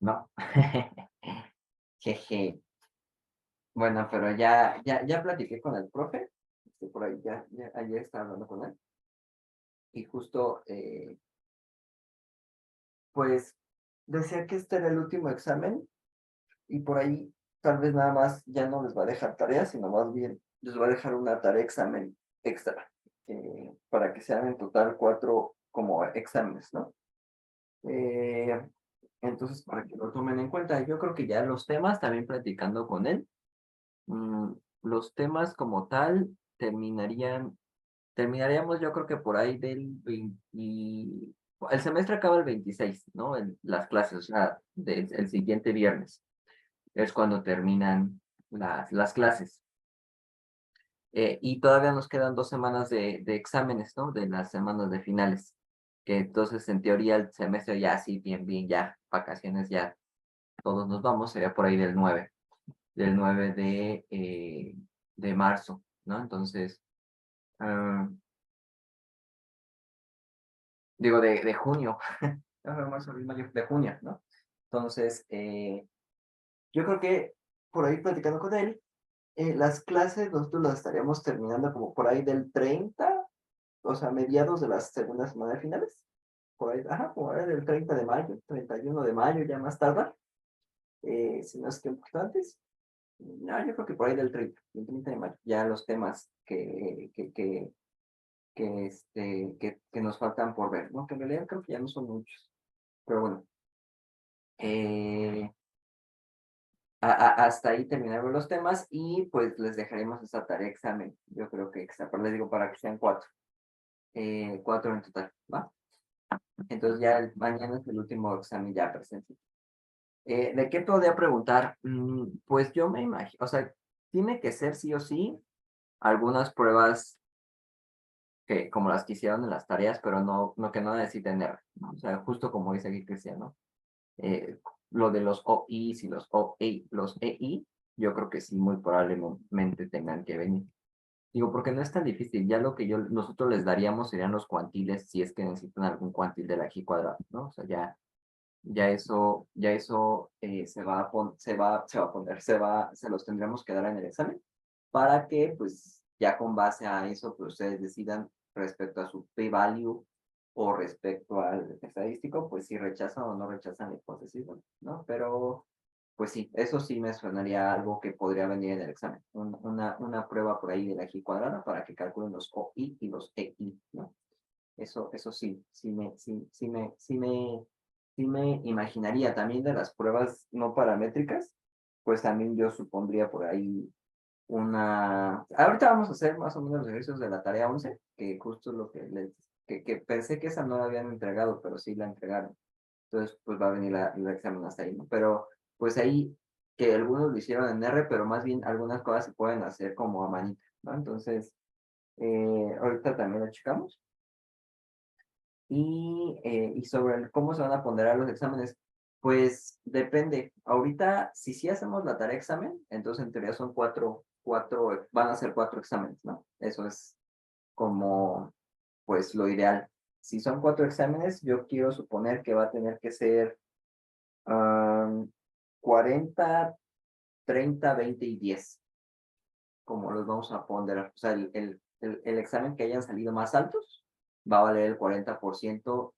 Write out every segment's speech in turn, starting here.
No. Jeje. Bueno, pero ya platiqué con el profe, por ahí ayer estaba hablando con él, y justo, pues, decía que este era el último examen, y por ahí tal vez nada más ya no les va a dejar tareas, sino más bien les va a dejar una tarea examen extra, para que sean en total 4 como exámenes, ¿no? Eh, entonces, para que lo tomen en cuenta, yo creo que ya los temas, también platicando con él, mm, los temas como tal terminaríamos yo creo que por ahí del 20, el semestre acaba el 26, ¿no? Las clases, o sea, el siguiente viernes es cuando terminan las clases. Y todavía nos quedan 2 semanas de exámenes, ¿no? De las semanas de finales. Que entonces, en teoría, el semestre ya así, bien, bien, ya, vacaciones, ya todos nos vamos, sería por ahí del 9 de marzo, ¿no? Entonces, ah, digo, de junio, marzo, abril, mayo, de junio, ¿no? Entonces, yo creo que por ahí platicando con él, las clases nosotros las estaríamos terminando como por ahí del 30, o sea, mediados de la segunda semana de finales, por ahí, ajá, por ahí del 30 de mayo, 31 de mayo, ya más tardar, si no es que un poquito antes. No, yo creo que por ahí del 30 de mayo, ya los temas que nos faltan por ver, ¿no? Que en realidad creo que ya no son muchos, pero bueno, eh, hasta ahí terminaron los temas y pues les dejaremos esa tarea examen. Yo creo que extra, pero les digo para que sean 4, 4 en total, ¿va? Entonces ya mañana es el último examen ya presencial. ¿De qué podría preguntar? Pues yo me imagino, o sea, tiene que ser sí o sí algunas pruebas que como las que hicieron en las tareas, pero no que no necesiten R, ¿no? O sea, justo como dice aquí Cristian, ¿no? Lo de los OIs y los EI, yo creo que sí, muy probablemente tengan que venir. Digo, porque no es tan difícil, ya lo que nosotros les daríamos serían los cuantiles, si es que necesitan algún cuantil de la G cuadrada, ¿no? O sea, ya eso se va a poner, se los tendremos que dar en el examen para que, pues, ya con base a eso, pues, ustedes decidan respecto a su p-value o respecto al estadístico, pues, si rechazan o no rechazan la hipótesis, ¿no? Pero, pues sí, eso sí me sonaría algo que podría venir en el examen, una prueba por ahí de la G cuadrada para que calculen los OI y los EI, ¿no? Eso sí, sí me imaginaría también de las pruebas no paramétricas, pues también yo supondría por ahí ahorita vamos a hacer más o menos los ejercicios de la tarea 11 que justo lo que pensé que esa no la habían entregado, pero sí la entregaron. Entonces, pues va a venir el examen hasta ahí, ¿no? Pero, pues ahí, que algunos lo hicieron en R, pero más bien algunas cosas se pueden hacer como a manita, ¿no? Entonces, ahorita también lo checamos. Y sobre cómo se van a ponderar los exámenes, pues depende. Ahorita, si sí hacemos la tarea examen, entonces en teoría son van a ser 4 exámenes, ¿no? Eso es como, pues lo ideal. Si son 4 exámenes, yo quiero suponer que va a tener que ser 40, 30, 20 y 10, como los vamos a ponderar. O sea, el examen que hayan salido más altos va a valer el 40%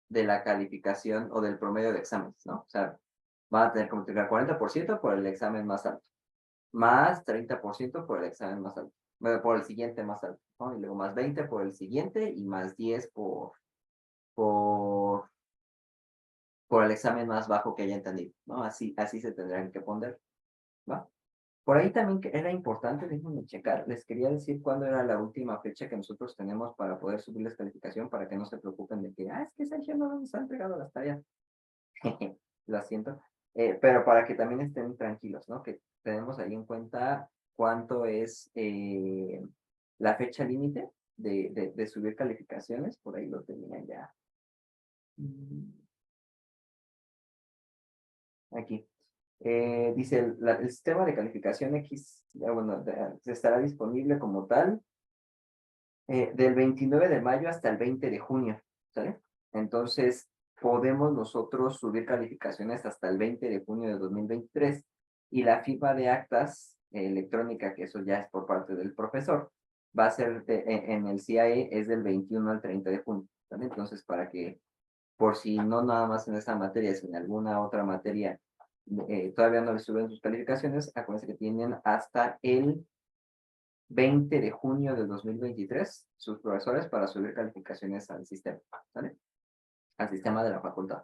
de la calificación o del promedio de exámenes, ¿no? O sea, van a tener que multiplicar 40% por el examen más alto, más 30% por el examen más alto, bueno, por el siguiente más alto, ¿no? Y luego más 20 por el siguiente y más 10 por, por el examen más bajo que hayan tenido, ¿no? Así se tendrán que poner, ¿va? Por ahí también que era importante, déjenme checar, les quería decir cuándo era la última fecha que nosotros tenemos para poder subirles calificación, para que no se preocupen de que, es que Sergio no nos ha entregado las tareas. Lo siento. Pero para que también estén tranquilos, ¿no? Que tenemos ahí en cuenta cuánto es la fecha límite de subir calificaciones, por ahí lo tenían ya. Mm, Aquí. Dice, el sistema de calificación X, bueno, estará disponible como tal del 29 de mayo hasta el 20 de junio, ¿sale? Entonces, podemos nosotros subir calificaciones hasta el 20 de junio de 2023 y la firma de actas electrónica, que eso ya es por parte del profesor, va a ser en el CIE es del 21 al 30 de junio, ¿vale? Entonces, para que por si no nada más en esta materia, sino en alguna otra materia, todavía no les suben sus calificaciones, acuérdense que tienen hasta el 20 de junio de 2023 sus profesores para subir calificaciones al sistema, ¿vale? Al sistema de la facultad.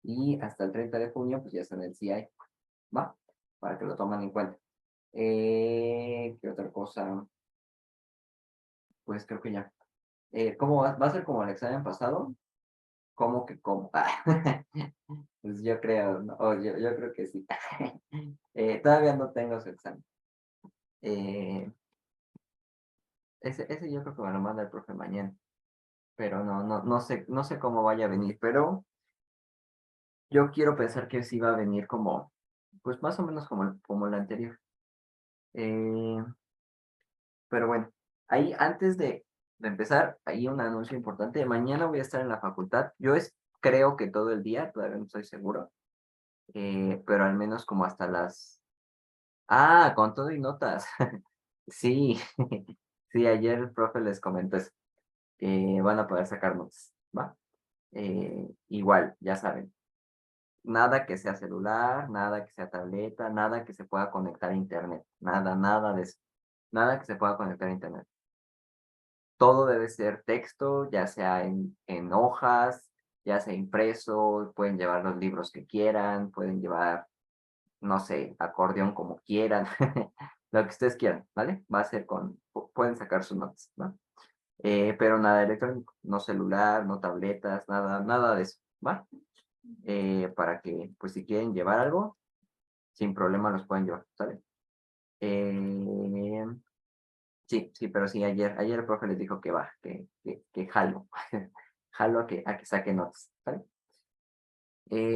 Y hasta el 30 de junio, pues ya está en el CI, ¿va? Para que lo tomen en cuenta. ¿Qué otra cosa? Pues creo que ya. ¿Cómo va a ser como el examen pasado? ¿Cómo que cómo? Pues yo creo, ¿no? O yo creo que sí. Todavía no tengo su examen. Ese yo creo que me lo manda el profe mañana, pero no sé cómo vaya a venir, pero yo quiero pensar que sí va a venir como, pues más o menos como el anterior. Eh, pero bueno, ahí antes de empezar, hay un anuncio importante. Mañana voy a estar en la facultad. Creo que todo el día, todavía no estoy seguro, pero al menos como hasta las... Ah, con todo y notas. Sí, sí, ayer el profe les comentó eso, que van a poder sacar notas, ¿va? Igual, ya saben, nada que sea celular, nada que sea tableta, nada que se pueda conectar a internet, nada de eso, nada que se pueda conectar a internet. Todo debe ser texto, ya sea en hojas, ya sea impreso, pueden llevar los libros que quieran, pueden llevar, no sé, acordeón como quieran, lo que ustedes quieran, ¿vale? Va a ser pueden sacar sus notas, ¿no? Pero nada electrónico, no celular, no tabletas, nada de eso, ¿va? Para que, pues si quieren llevar algo, sin problema los pueden llevar, ¿sale? Eh, sí, pero sí, ayer el profe les dijo que va, que jalo, jalo a que saque notas, ¿sale?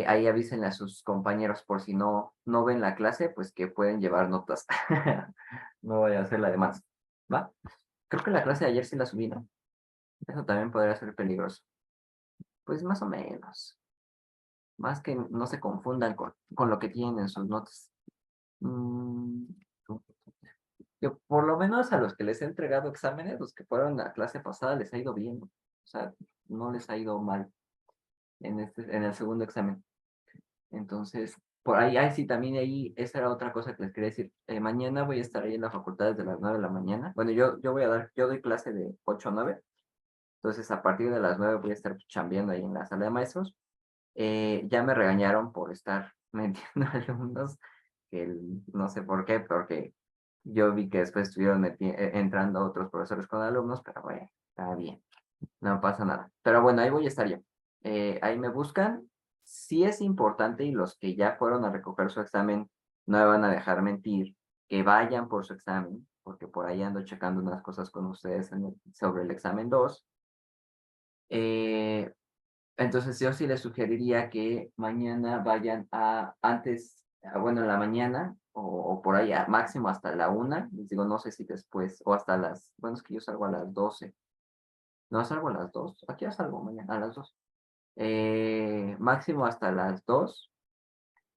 Ahí avísenle a sus compañeros por si no ven la clase, pues que pueden llevar notas. No vaya a hacer la de más, ¿va? Creo que la clase de ayer sí la subí, ¿no? Eso también podría ser peligroso. Pues más o menos. Más que no se confundan con lo que tienen en sus notas. Mm, que por lo menos a los que les he entregado exámenes, los que fueron la clase pasada, les ha ido bien. O sea, no les ha ido mal en el segundo examen. Entonces, por ahí sí, también ahí, esa era otra cosa que les quería decir. Mañana voy a estar ahí en la facultad desde las 9 de la mañana. Bueno, yo doy clase de 8 a 9. Entonces, a partir de las 9 voy a estar chambeando ahí en la sala de maestros. Ya me regañaron por estar metiendo alumnos, no sé por qué, porque yo vi que después estuvieron entrando otros profesores con alumnos, pero bueno, está bien, no pasa nada. Pero bueno, ahí voy a estar yo. Ahí me buscan. Sí es importante y los que ya fueron a recoger su examen no me van a dejar mentir, que vayan por su examen, porque por ahí ando checando unas cosas con ustedes sobre el examen 2. Eh, entonces yo sí les sugeriría que mañana vayan bueno, en la mañana o por ahí, a máximo hasta la 1, les digo, no sé si después, o hasta bueno, es que yo salgo a las 12. No, salgo a las 2, aquí ya salgo mañana, a las 2. Máximo hasta las 2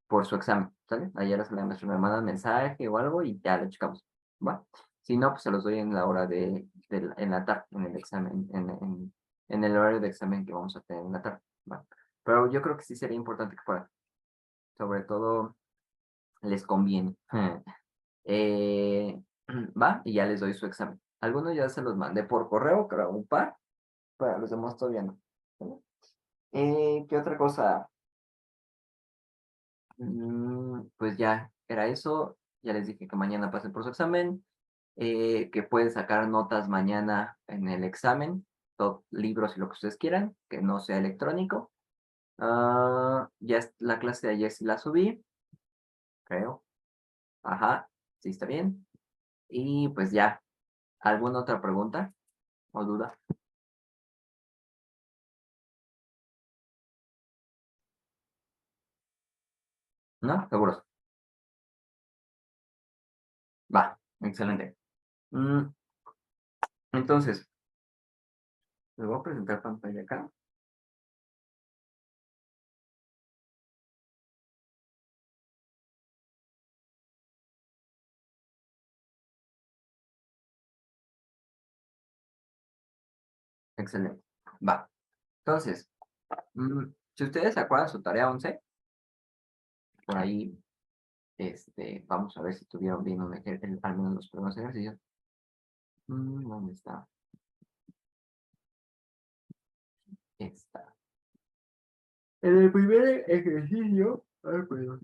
por su examen, ¿sale? Ayer la sala de maestro me mandan mensaje o algo y ya lo checamos, ¿va? Si no, pues se los doy en la hora en la tarde, en el examen, en el horario de examen que vamos a tener en la tarde, ¿va? Pero yo creo que sí sería importante que fueran, sobre todo les conviene. Va, y ya les doy su examen. Algunos ya se los mandé por correo, creo, un par, pero los demás todavía no. ¿Vale? ¿Qué otra cosa? Pues ya era eso. Ya les dije que mañana pasen por su examen, que pueden sacar notas mañana en el examen, libros y lo que ustedes quieran, que no sea electrónico. La clase de ayer sí la subí, creo. Ajá, sí está bien. Y pues ya, ¿alguna otra pregunta o duda? ¿No? Seguros. Va, excelente. Mm, entonces, les voy a presentar pantalla acá. Excelente. Va. Entonces, si ustedes se acuerdan su tarea 11, por ahí, vamos a ver si tuvieron bien al menos los primeros ejercicios. ¿Dónde está? Está. En el primer ejercicio, ay, perdón.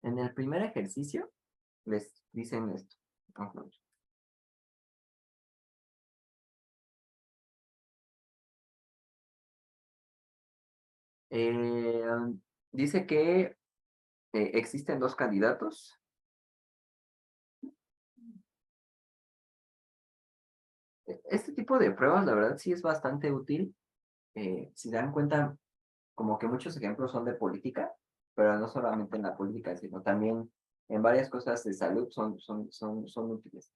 En el primer ejercicio les dicen esto. Vamos a ver. Dice que existen dos candidatos. Este tipo de pruebas, la verdad, sí es bastante útil. Si dan cuenta, como que muchos ejemplos son de política, pero no solamente en la política, sino también en varias cosas de salud son útiles.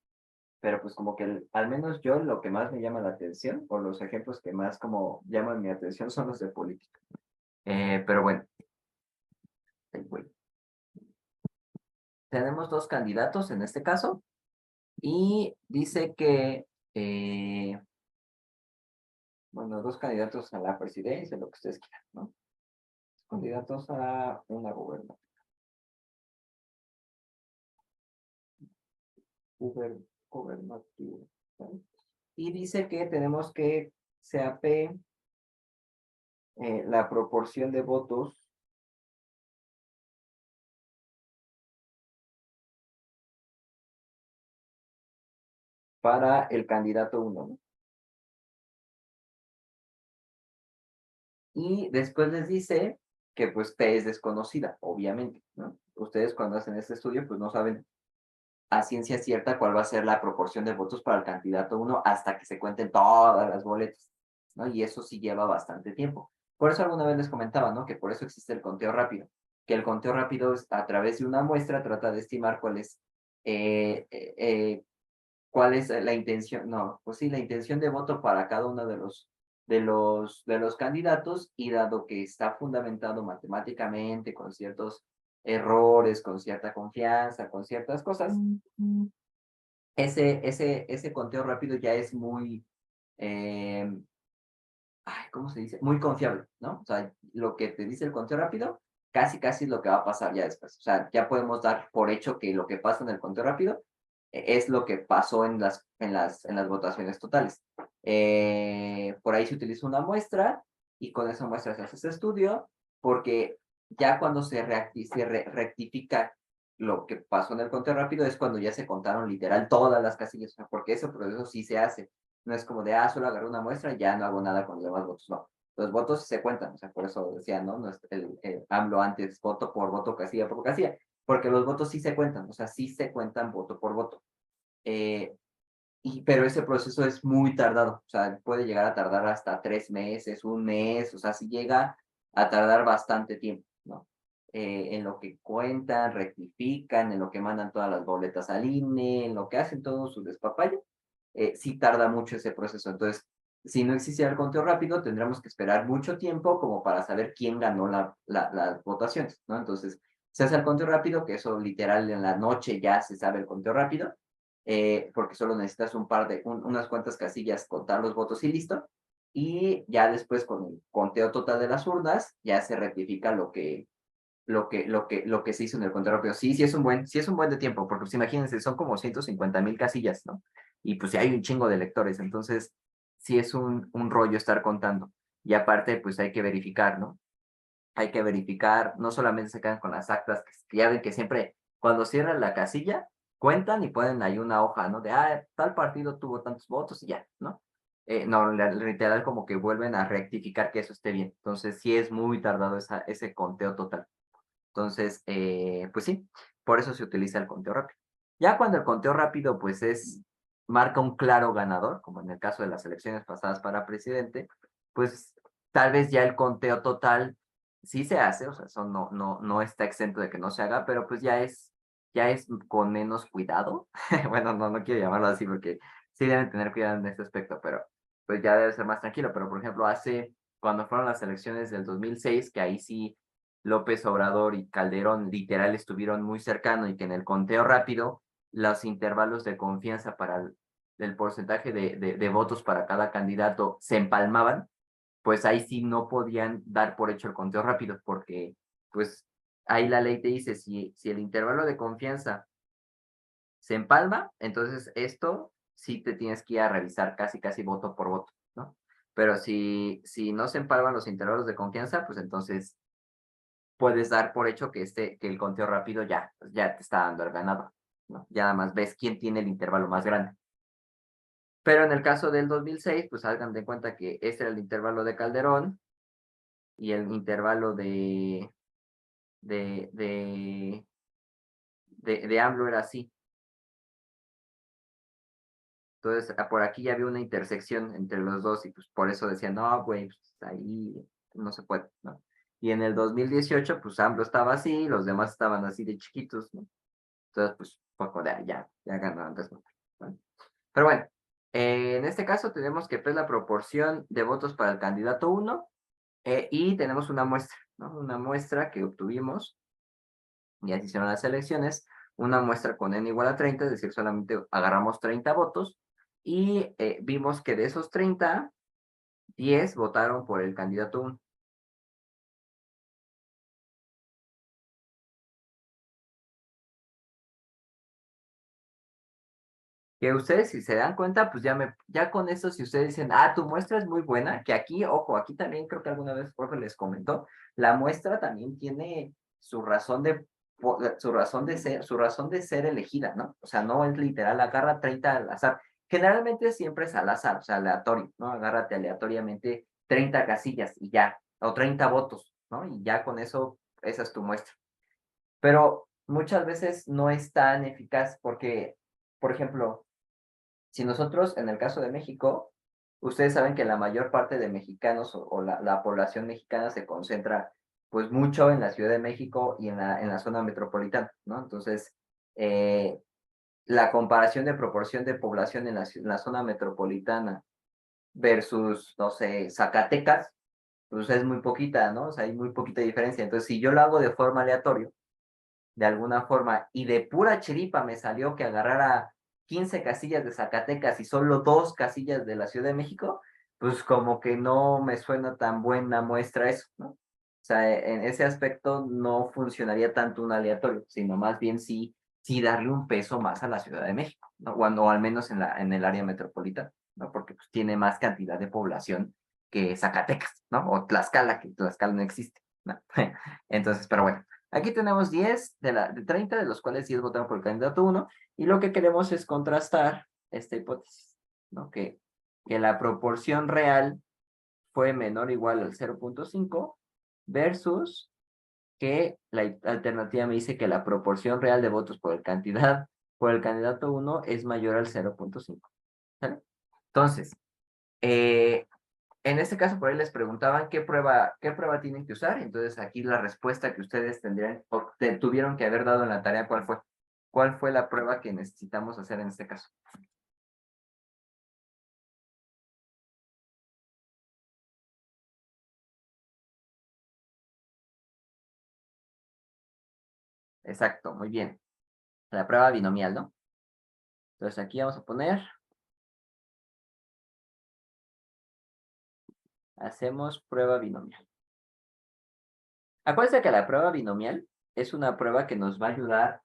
Pero pues como que al menos yo lo que más me llama la atención, o los ejemplos que más como llaman mi atención son los de política. Pero bueno, ahí voy. Tenemos dos candidatos en este caso, y dice que, bueno, dos candidatos a la presidencia, lo que ustedes quieran, ¿no? Candidatos a una gobernatura. ¿Vale? Y dice que tenemos que CAP la proporción de votos para el candidato 1, ¿no? Y después les dice que pues P es desconocida, obviamente, ¿no? Ustedes cuando hacen este estudio pues no saben a ciencia cierta cuál va a ser la proporción de votos para el candidato 1 hasta que se cuenten todas las boletas, ¿no? Y eso sí lleva bastante tiempo. Por eso alguna vez les comentaba, ¿no? Que por eso existe el conteo rápido, que el conteo rápido a través de una muestra trata de estimar eh, eh, eh, cuál es la intención, no, pues sí, la intención de voto para cada uno de los candidatos, y dado que está fundamentado matemáticamente con ciertos errores, con cierta confianza, con ciertas cosas, ese conteo rápido ya es muy, eh, ¿cómo se dice? Muy confiable, ¿no? O sea, lo que te dice el conteo rápido, casi, casi es lo que va a pasar ya después. O sea, ya podemos dar por hecho que lo que pasa en el conteo rápido es lo que pasó en las votaciones totales. Por ahí se utiliza una muestra y con esa muestra se hace ese estudio, porque ya cuando rectifica lo que pasó en el conteo rápido es cuando ya se contaron literal todas las casillas, o sea, porque ese proceso sí se hace. No es como de, solo agarré una muestra y ya no hago nada con los demás votos. No, los votos se cuentan, o sea, por eso decía, ¿no? No es el AMLO antes, voto por voto, casilla por casilla, porque los votos sí se cuentan, o sea, sí se cuentan voto por voto. Pero ese proceso es muy tardado, o sea, puede llegar a tardar hasta 3 meses, un mes, o sea, sí llega a tardar bastante tiempo, ¿no? En lo que cuentan, rectifican, en lo que mandan todas las boletas al INE, en lo que hacen todo su despapalle, sí tarda mucho ese proceso. Entonces, si no existiera el conteo rápido, tendríamos que esperar mucho tiempo como para saber quién ganó las votaciones, ¿no? Entonces, se hace el conteo rápido, que eso literal en la noche ya se sabe el conteo rápido, porque solo necesitas unas cuantas casillas, contar los votos y listo. Y ya después con el conteo total de las urnas, ya se rectifica lo que se hizo en el conteo rápido. Sí, sí es un buen de tiempo, porque pues imagínense, son como 150,000 casillas, ¿no? Y pues hay un chingo de electores, entonces sí es un rollo estar contando. Y aparte, pues hay que verificar, ¿no? Hay que verificar, no solamente se quedan con las actas, que ya ven que siempre cuando cierran la casilla, cuentan y ponen ahí una hoja, ¿no? De, tal partido tuvo tantos votos y ya, ¿no? No, literal como que vuelven a rectificar que eso esté bien. Entonces sí es muy tardado ese conteo total. Entonces, pues sí, por eso se utiliza el conteo rápido. Ya cuando el conteo rápido, pues marca un claro ganador, como en el caso de las elecciones pasadas para presidente, pues tal vez ya el conteo total sí se hace, o sea, eso no está exento de que no se haga, pero pues ya es con menos cuidado. Bueno, no quiero llamarlo así porque sí deben tener cuidado en este aspecto, pero pues ya debe ser más tranquilo. Pero, por ejemplo, cuando fueron las elecciones del 2006, que ahí sí López Obrador y Calderón literal estuvieron muy cercanos, y que en el conteo rápido los intervalos de confianza para del porcentaje de votos para cada candidato se empalmaban, pues ahí sí no podían dar por hecho el conteo rápido, porque pues ahí la ley te dice, si el intervalo de confianza se empalma, entonces esto sí te tienes que ir a revisar casi voto por voto, ¿no? Pero si no se empalman los intervalos de confianza, pues entonces puedes dar por hecho que el conteo rápido ya te está dando el ganador, ¿no? Ya nada más ves quién tiene el intervalo más grande. Pero en el caso del 2006, pues hagan de cuenta que este era el intervalo de Calderón y el intervalo de, de, de AMLO era así. Entonces, por aquí ya había una intersección entre los dos y pues por eso decían, no, güey, pues ahí no se puede, ¿no? Y en el 2018, pues AMLO estaba así, los demás estaban así de chiquitos, ¿no? Entonces, pues, poco de ya ganaron después, ¿no? Pero bueno, en este caso tenemos que es la proporción de votos para el candidato 1 y tenemos una muestra, ¿no? Una muestra que obtuvimos, ya se hicieron las elecciones, una muestra con n igual a 30, es decir, solamente agarramos 30 votos y vimos que de esos 30, 10 votaron por el candidato 1. Que ustedes, si se dan cuenta, pues ya con eso, si ustedes dicen, tu muestra es muy buena, que aquí, ojo, aquí también creo que alguna vez Jorge les comentó, la muestra también tiene su razón su razón de ser elegida, ¿no? O sea, no es literal, agarra 30 al azar. Generalmente siempre es al azar, o sea, aleatorio, ¿no? Agárrate aleatoriamente 30 casillas y ya, o 30 votos, ¿no? Y ya con eso, esa es tu muestra. Pero muchas veces no es tan eficaz porque, por ejemplo, si nosotros, en el caso de México, ustedes saben que la mayor parte de mexicanos o la población mexicana se concentra pues mucho en la Ciudad de México y en la zona metropolitana, ¿no? Entonces, eh, la comparación de proporción de población en la zona metropolitana versus, no sé, Zacatecas, pues es muy poquita, ¿no? O sea, hay muy poquita diferencia. Entonces, si yo lo hago de forma aleatoria, de alguna forma, y de pura chiripa me salió que agarrara 15 casillas de Zacatecas y solo 2 casillas de la Ciudad de México, pues como que no me suena tan buena muestra eso, ¿no? O sea, en ese aspecto no funcionaría tanto un aleatorio, sino más bien sí darle un peso más a la Ciudad de México, ¿no? O al menos en el área metropolitana, ¿no? Porque pues, tiene más cantidad de población que Zacatecas, ¿no? O Tlaxcala, que Tlaxcala no existe, ¿no? Entonces, pero bueno. Aquí tenemos 10 de 30, de los cuales 10 votaron por el candidato 1, y lo que queremos es contrastar esta hipótesis, ¿no? Que la proporción real fue menor o igual al 0.5 versus que la alternativa me dice que la proporción real de votos por el candidato 1 es mayor al 0.5. ¿Sale? Entonces, en este caso, por ahí les preguntaban qué prueba tienen que usar. Entonces, aquí la respuesta que ustedes tendrían o tuvieron que haber dado en la tarea, ¿cuál fue? ¿Cuál fue la prueba que necesitamos hacer en este caso? Exacto, muy bien. La prueba binomial, ¿no? Entonces, aquí vamos a poner, hacemos prueba binomial. Acuérdense que la prueba binomial es una prueba que nos va a ayudar,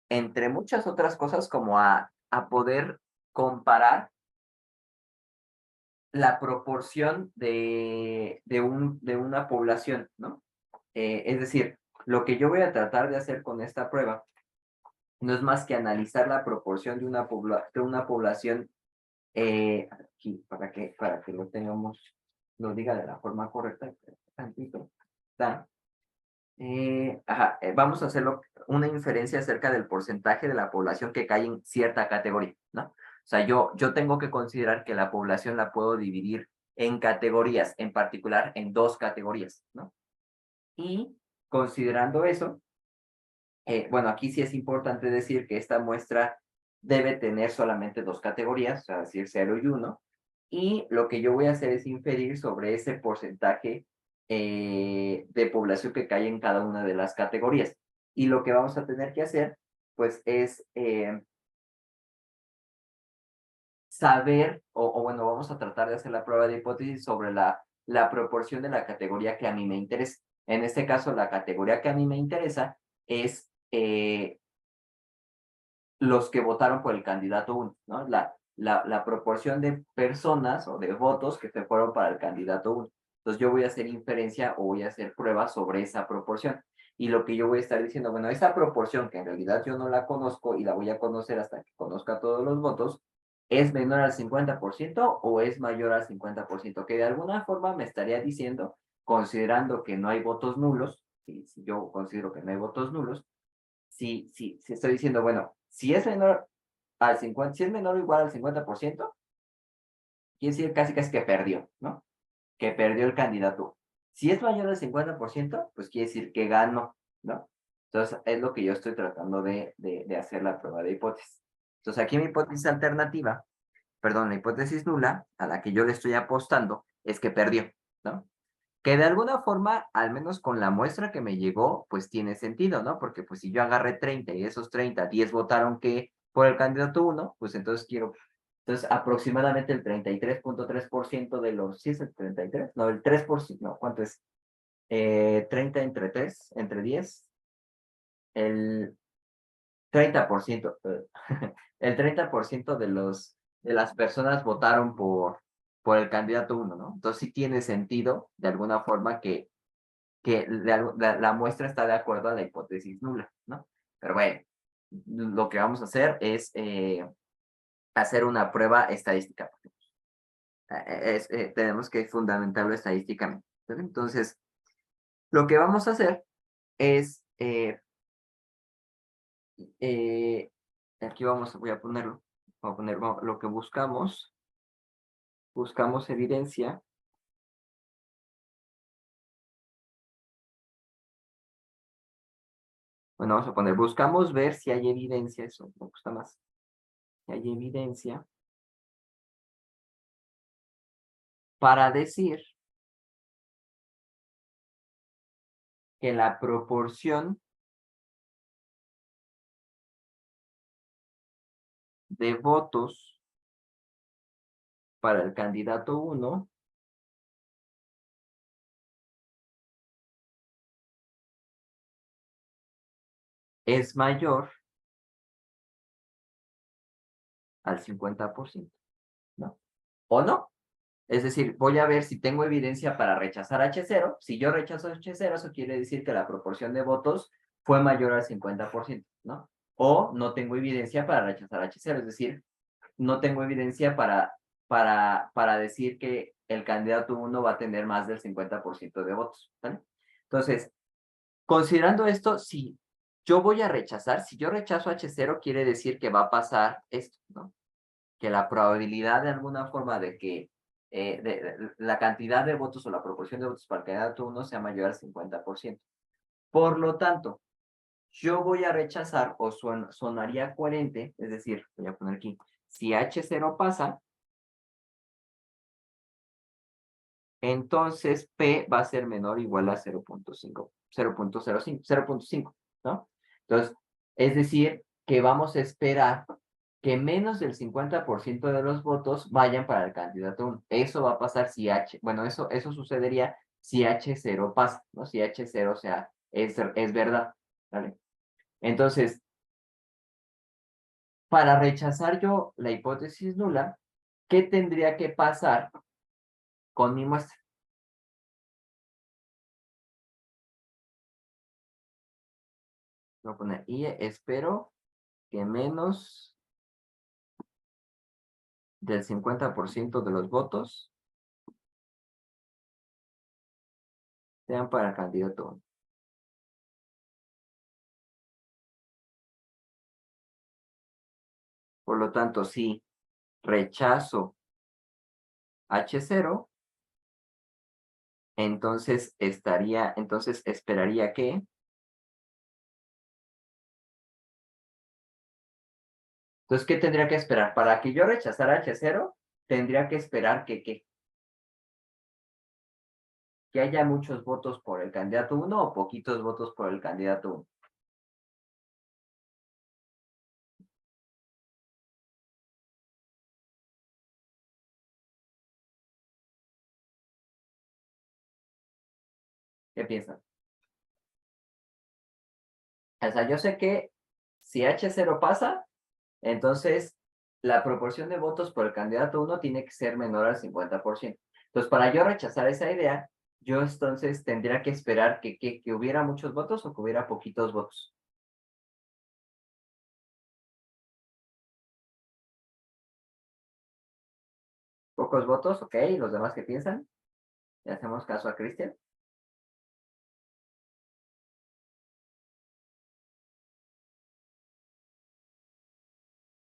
entre muchas otras cosas, como a poder comparar la proporción de una población, ¿no? Es decir, lo que yo voy a tratar de hacer con esta prueba no es más que analizar la proporción de una población, aquí, para que lo tengamos, lo diga de la forma correcta, tantito, ¿está? Vamos a hacerlo una inferencia acerca del porcentaje de la población que cae en cierta categoría, ¿no? O sea, yo tengo que considerar que la población la puedo dividir en categorías, en particular en 2 categorías, ¿no? Y considerando eso, bueno, aquí sí es importante decir que esta muestra debe tener solamente 2 categorías, o sea, decir 0 y 1, y lo que yo voy a hacer es inferir sobre ese porcentaje de población que cae en cada una de las categorías. Y lo que vamos a tener que hacer, pues, es saber, o bueno, vamos a tratar de hacer la prueba de hipótesis sobre la proporción de la categoría que a mí me interesa. En este caso, la categoría que a mí me interesa es los que votaron por el candidato 1, ¿no? La proporción de personas o de votos que se fueron para el candidato 1. Entonces yo voy a hacer inferencia o voy a hacer pruebas sobre esa proporción. Y lo que yo voy a estar diciendo, bueno, esa proporción que en realidad yo no la conozco y la voy a conocer hasta que conozca todos los votos, ¿es menor al 50% o es mayor al 50%? Que de alguna forma me estaría diciendo, considerando que no hay votos nulos, si yo considero que no hay votos nulos, si estoy diciendo, bueno, si es menor al 50, si es menor o igual al 50%, quiere decir casi que perdió, ¿no? Que perdió el candidato. Si es mayor al 50%, pues quiere decir que ganó, ¿no? Entonces, es lo que yo estoy tratando de hacer la prueba de hipótesis. Entonces, aquí mi hipótesis alternativa, perdón, la hipótesis nula, a la que yo le estoy apostando, es que perdió, ¿no? Que de alguna forma, al menos con la muestra que me llegó, pues tiene sentido, ¿no? Porque pues si yo agarré 30 y esos 30, 10 votaron que por el candidato 1, pues entonces aproximadamente el 33.3% de los, ¿sí es el 33? No, el 3%, no, ¿cuánto es? 30 entre 3, entre 10, el 30%, el 30% de las personas votaron por el candidato 1, ¿no? Entonces sí tiene sentido, de alguna forma, que la muestra está de acuerdo a la hipótesis nula, ¿no? Pero bueno, lo que vamos a hacer es hacer una prueba estadística. Tenemos que fundamentarlo estadísticamente. ¿Vale? Entonces, lo que vamos a hacer es, aquí voy a ponerlo, lo que buscamos evidencia. Bueno, vamos a poner, buscamos ver si hay evidencia, eso me gusta más, si hay evidencia para decir que la proporción de votos para el candidato 1 es mayor al 50%, ¿no? ¿O no? Es decir, voy a ver si tengo evidencia para rechazar H0. Si yo rechazo H0, eso quiere decir que la proporción de votos fue mayor al 50%, ¿no? O no tengo evidencia para rechazar H0, es decir, no tengo evidencia para decir que el candidato 1 va a tener más del 50% de votos, ¿vale? Entonces, considerando esto, si yo voy a rechazar, si yo rechazo H0, quiere decir que va a pasar esto, ¿no? Que la probabilidad de alguna forma de que la cantidad de votos o la proporción de votos para el candidato 1 sea mayor al 50%. Por lo tanto, yo voy a rechazar o sonaría coherente, es decir, voy a poner aquí, si H0 pasa, entonces P va a ser menor o igual a 0.5, 0.05, 0.5, ¿no? Entonces, es decir, que vamos a esperar que menos del 50% de los votos vayan para el candidato 1. Eso va a pasar si bueno, eso sucedería si H0 pasa, ¿no? Si H0 es verdad, ¿vale? Entonces, para rechazar yo la hipótesis nula, ¿qué tendría que pasar con mi muestra? Voy a poner, y espero que menos del 50% de los votos sean para el candidato 1. Por lo tanto, si rechazo H0, entonces esperaría que, entonces, ¿qué tendría que esperar? Para que yo rechazara H0, tendría que esperar que haya muchos votos por el candidato 1 o poquitos votos por el candidato 1. ¿Qué piensan? O sea, yo sé que si H0 pasa, entonces la proporción de votos por el candidato 1 tiene que ser menor al 50%. Entonces, para yo rechazar esa idea, yo entonces tendría que esperar que hubiera muchos votos o que hubiera poquitos votos. Pocos votos, ok. ¿Los demás qué piensan? ¿Le hacemos caso a Cristian?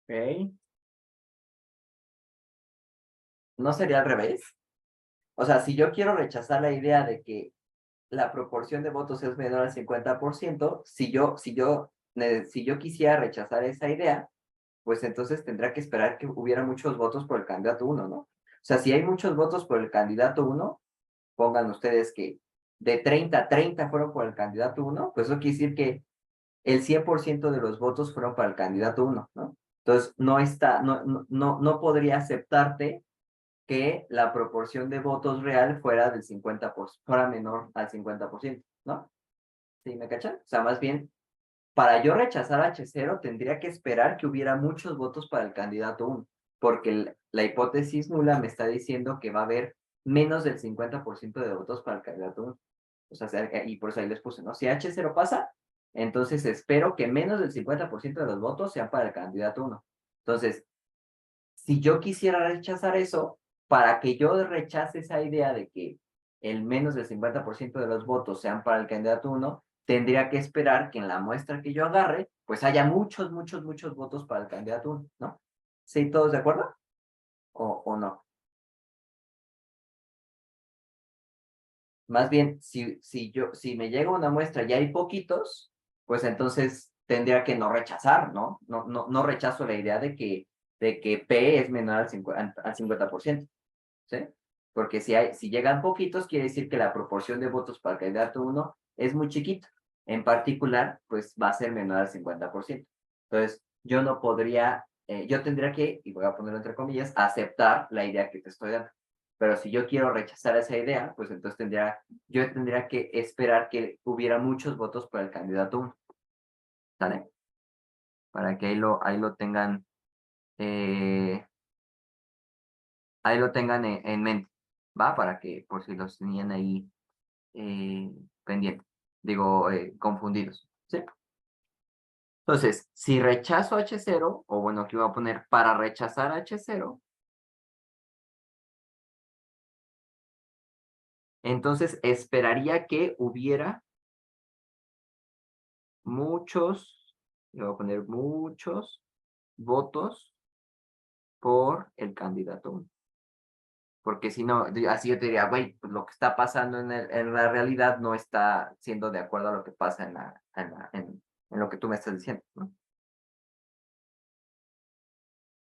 Ok. ¿No sería al revés? O sea, si yo quiero rechazar la idea de que la proporción de votos es menor al 50%, si yo quisiera rechazar esa idea, pues entonces tendrá que esperar que hubiera muchos votos por el candidato 1, ¿no? O sea, si hay muchos votos por el candidato 1, pongan ustedes que de 30 fueron por el candidato 1, pues eso quiere decir que el 100% de los votos fueron para el candidato 1, ¿no? Entonces, no podría aceptarte que la proporción de votos real fuera del 50%, fuera menor al 50%, ¿no? ¿Sí me cachan? O sea, más bien, para yo rechazar H0 tendría que esperar que hubiera muchos votos para el candidato 1, porque la hipótesis nula me está diciendo que va a haber menos del 50% de votos para el candidato 1. O sea, y por eso ahí les puse, ¿no? Si H0 pasa, entonces espero que menos del 50% de los votos sean para el candidato 1. Entonces, si yo quisiera rechazar eso, para que yo rechace esa idea de que el menos del 50% de los votos sean para el candidato 1, tendría que esperar que en la muestra que yo agarre, pues haya muchos, muchos, muchos votos para el candidato 1, ¿no? ¿Sí, todos de acuerdo? ¿O no? Más bien, si me llega una muestra y hay poquitos, pues entonces tendría que no rechazar, ¿no? No rechazo la idea de que P es menor al 50%. ¿Sí? Porque si llegan poquitos, quiere decir que la proporción de votos para el candidato 1 es muy chiquita. En particular, pues va a ser menor al 50%. Entonces, yo no podría, yo tendría que, y voy a ponerlo entre comillas, aceptar la idea que te estoy dando. Pero si yo quiero rechazar esa idea, pues entonces yo tendría que esperar que hubiera muchos votos para el candidato 1. ¿Sale? Para que ahí lo tengan, eh, en mente, ¿va? Para que, por si los tenían ahí pendiente, digo, confundidos, ¿sí? Entonces, si rechazo H0, o bueno, aquí voy a poner para rechazar H0, entonces esperaría que hubiera muchos, le voy a poner muchos votos por el candidato 1. Porque si no, así yo te diría, güey, pues lo que está pasando en la realidad no está siendo de acuerdo a lo que pasa en lo que tú me estás diciendo, ¿no?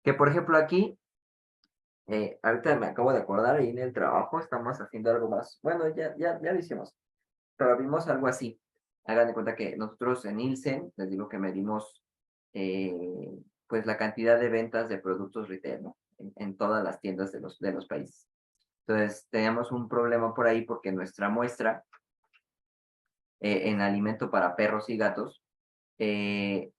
Que por ejemplo aquí, ahorita me acabo de acordar, ahí en el trabajo estamos haciendo algo más. Bueno, ya lo hicimos, pero vimos algo así. Hagan de cuenta que nosotros en Nielsen, les digo que medimos pues la cantidad de ventas de productos retail, ¿no? En todas las tiendas de los países. Entonces, teníamos un problema por ahí porque nuestra muestra en alimento para perros y gatos eh,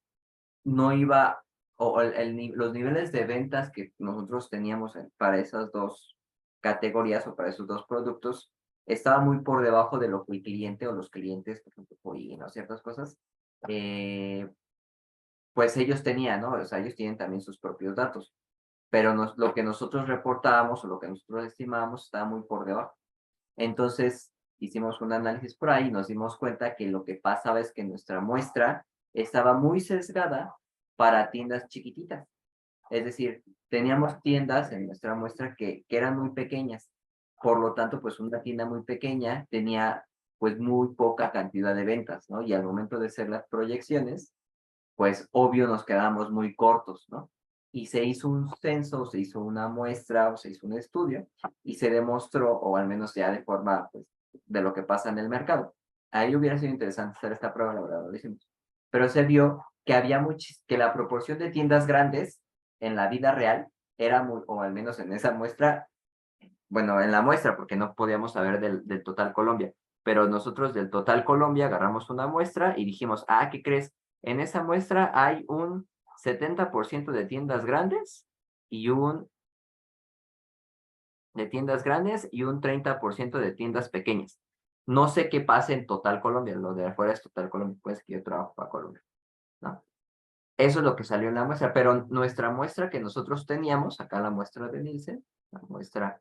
no iba, o los niveles de ventas que nosotros teníamos para esas dos categorías o para esos dos productos estaba muy por debajo de lo que el cliente o los clientes, por ejemplo, Polino, ciertas cosas, eh, pues ellos tenían, ¿no? O sea, ellos tienen también sus propios datos, pero lo que nosotros reportábamos o lo que nosotros estimábamos estaba muy por debajo. Entonces, hicimos un análisis por ahí y nos dimos cuenta que lo que pasaba es que nuestra muestra estaba muy sesgada para tiendas chiquititas. Es decir, teníamos tiendas en nuestra muestra que eran muy pequeñas. Por lo tanto, pues una tienda muy pequeña tenía pues muy poca cantidad de ventas, ¿no? Y al momento de hacer las proyecciones, pues obvio nos quedamos muy cortos, ¿no? Y se hizo un censo, se hizo una muestra o se hizo un estudio y se demostró, o al menos ya de forma, pues, de lo que pasa en el mercado. Ahí hubiera sido interesante hacer esta prueba, la verdad, lo hicimos. Pero se vio que que la proporción de tiendas grandes en la vida real era muy, o al menos en esa muestra, bueno, en la muestra, porque no podíamos saber del total Colombia, pero nosotros del total Colombia agarramos una muestra y dijimos, ah, ¿qué crees? En esa muestra hay un 70% de tiendas grandes y un 30% de tiendas pequeñas. No sé qué pasa en Total Colombia, lo de afuera es Total Colombia, pues que yo trabajo para Colombia, ¿no? Eso es lo que salió en la muestra, pero nuestra muestra que nosotros teníamos, acá la muestra de Nielsen, la muestra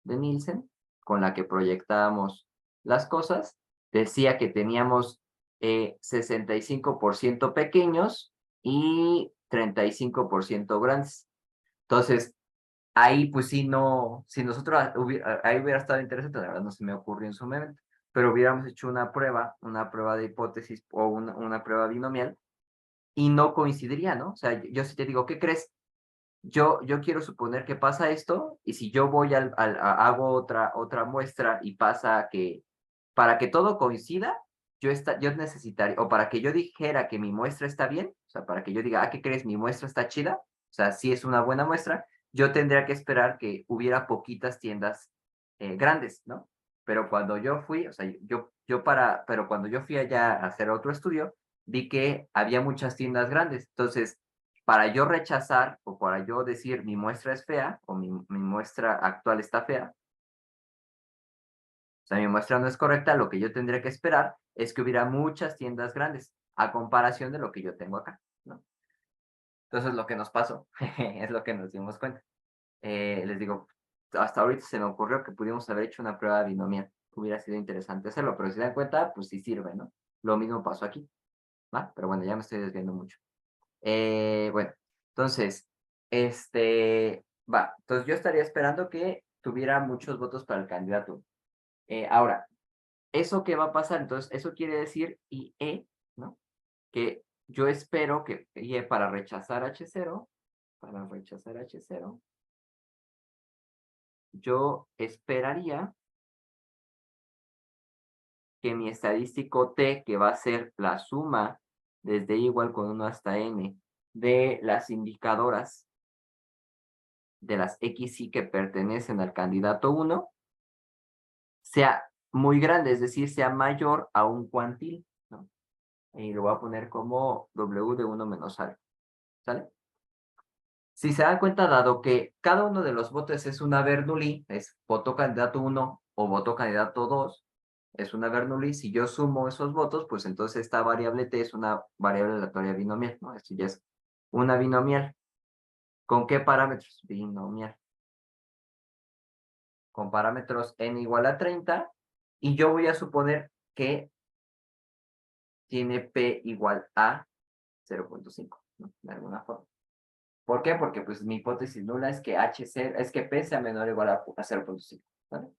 de Nielsen, con la que proyectábamos las cosas, decía que teníamos 65% pequeños y 35% grandes. Entonces, ahí pues sí no, si nosotros ahí hubiera estado interesante, la verdad no se me ocurrió en su momento, pero hubiéramos hecho una prueba de hipótesis o una prueba binomial y no coincidiría, ¿no? O sea, yo sí te digo, ¿qué crees? Yo quiero suponer que pasa esto y si yo voy hago otra muestra y pasa que para que todo coincida, yo necesitaría, o para que yo dijera que mi muestra está bien, o sea, para que yo diga, ah, ¿qué crees? Mi muestra está chida, o sea, sí es una buena muestra, yo tendría que esperar que hubiera poquitas tiendas grandes, ¿no? Pero cuando yo fui, o sea, pero cuando yo fui allá a hacer otro estudio, vi que había muchas tiendas grandes. Entonces, para yo rechazar o para yo decir mi muestra es fea o mi muestra actual está fea, o sea, mi muestra no es correcta, lo que yo tendría que esperar es que hubiera muchas tiendas grandes a comparación de lo que yo tengo acá, ¿no? Entonces, lo que nos pasó es lo que nos dimos cuenta. Les digo, hasta ahorita se me ocurrió que pudimos haber hecho una prueba binomial. Hubiera sido interesante hacerlo, pero si se dan cuenta, pues sí sirve, ¿no? Lo mismo pasó aquí, ¿va? Pero bueno, ya me estoy desviando mucho. Bueno, entonces, entonces yo estaría esperando que tuviera muchos votos para el candidato. Ahora, ¿eso qué va a pasar? Entonces, eso quiere decir IE, ¿no? Que yo espero que IE para rechazar H0, yo esperaría que mi estadístico T, que va a ser la suma desde igual con 1 hasta n de las indicadoras de las XY que pertenecen al candidato 1, sea muy grande, es decir, sea mayor a un cuantil, ¿no? Y lo voy a poner como W de 1 menos algo, ¿sale? Si se dan cuenta, dado que cada uno de los votos es una Bernoulli, es voto candidato 1 o voto candidato 2, es una Bernoulli, si yo sumo esos votos, pues entonces esta variable T es una variable aleatoria binomial, ¿no? Esto ya es una binomial. ¿Con qué parámetros? Binomial. Con parámetros n igual a 30, y yo voy a suponer que tiene P igual a 0.5, ¿no? De alguna forma. ¿Por qué? Porque pues mi hipótesis nula es que es que P sea menor o igual a 0.5, ¿vale?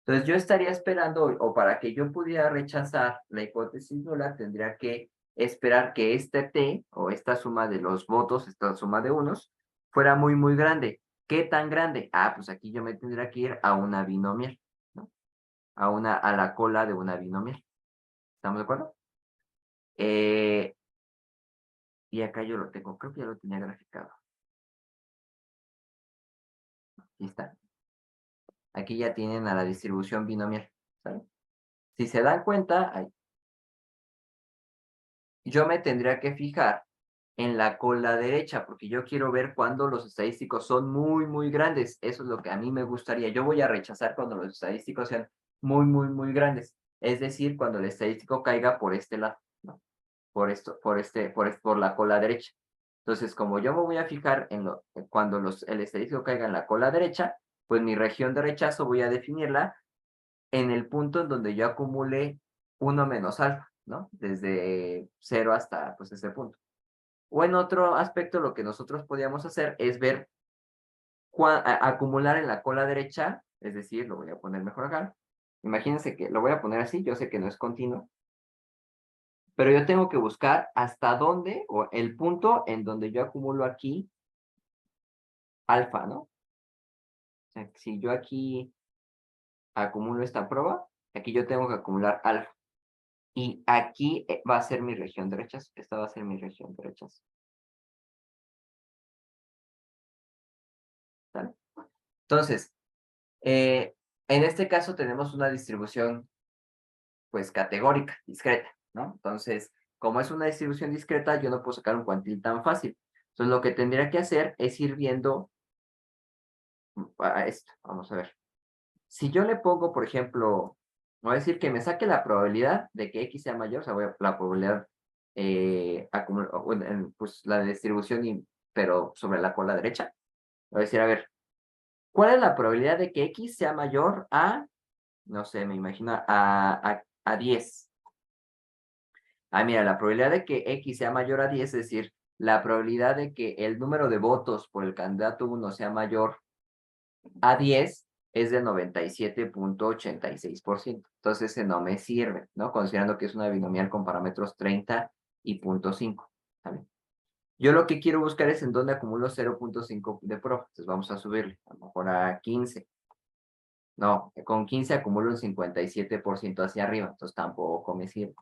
Entonces yo estaría esperando, o para que yo pudiera rechazar la hipótesis nula, tendría que esperar que este T, o esta suma de los votos, esta suma de unos, fuera muy, muy grande. ¿Qué tan grande? Ah, pues aquí yo me tendría que ir a una binomial, ¿no? A la cola de una binomial. ¿Estamos de acuerdo? Y acá yo lo tengo, creo que ya lo tenía graficado. Aquí está. Aquí ya tienen a la distribución binomial, ¿sabes? Si se dan cuenta, yo me tendría que fijar en la cola derecha, porque yo quiero ver cuando los estadísticos son muy, muy grandes. Eso es lo que a mí me gustaría. Yo voy a rechazar cuando los estadísticos sean muy, muy, muy grandes. Es decir, cuando el estadístico caiga por este lado, ¿no? Por la cola derecha. Entonces, como yo me voy a fijar cuando el estadístico caiga en la cola derecha, pues mi región de rechazo voy a definirla en el punto en donde yo acumule 1 menos alfa, ¿no? Desde 0 hasta pues ese punto. O en otro aspecto, lo que nosotros podíamos hacer es ver acumular en la cola derecha, es decir, lo voy a poner mejor acá. Imagínense que lo voy a poner así, yo sé que no es continuo, pero yo tengo que buscar hasta dónde, o el punto en donde yo acumulo aquí alfa, ¿no? O sea, si yo aquí acumulo esta prueba, aquí yo tengo que acumular alfa. Y aquí va a ser mi región de rechazo. Esta va a ser mi región de rechazo. ¿Sale? Entonces, en este caso tenemos una distribución pues, categórica, discreta, ¿no? Entonces, como es una distribución discreta, yo no puedo sacar un cuantil tan fácil. Entonces, lo que tendría que hacer es ir viendo a esto. Vamos a ver. Si yo le pongo, por ejemplo, voy a decir que me saque la probabilidad de que X sea mayor, o sea, la probabilidad, pues, la distribución, pero sobre la cola derecha. Voy a decir, a ver, ¿cuál es la probabilidad de que X sea mayor a, no sé, me imagino, a 10? Ah, mira, la probabilidad de que X sea mayor a 10, es decir, la probabilidad de que el número de votos por el candidato 1 sea mayor a 10 es de 97.86%. Entonces, ese no me sirve, ¿no? Considerando que es una binomial con parámetros 30 y 0.5. ¿Vale? Yo lo que quiero buscar es en dónde acumulo 0.5 de prueba. Entonces, vamos a subirle, a lo mejor a 15. No, con 15 acumulo un 57% hacia arriba, entonces tampoco me sirve.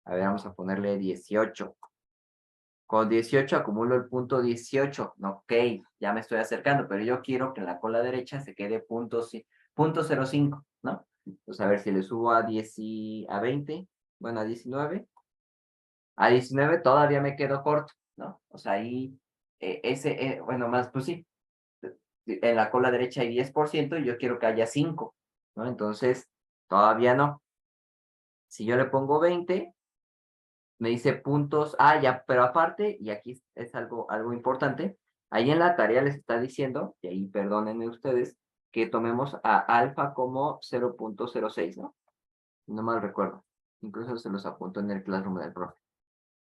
A ver, vamos a ponerle 18. Con 18 acumulo el punto 18. Ok, ya me estoy acercando, pero yo quiero que en la cola derecha se quede punto 0.05, ¿no? Pues a ver si le subo a 10 a 20, bueno, a 19. A 19 todavía me quedo corto, ¿no? O sea, ahí, bueno, más, pues sí, en la cola derecha hay 10% y yo quiero que haya 5, ¿no? Entonces, todavía no. Si yo le pongo 20, me dice puntos, ya, pero aparte, y aquí es algo importante, ahí en la tarea les está diciendo, y ahí perdónenme ustedes, que tomemos a alfa como 0.06, ¿no? No mal recuerdo. Incluso se los apunto en el Classroom del profe.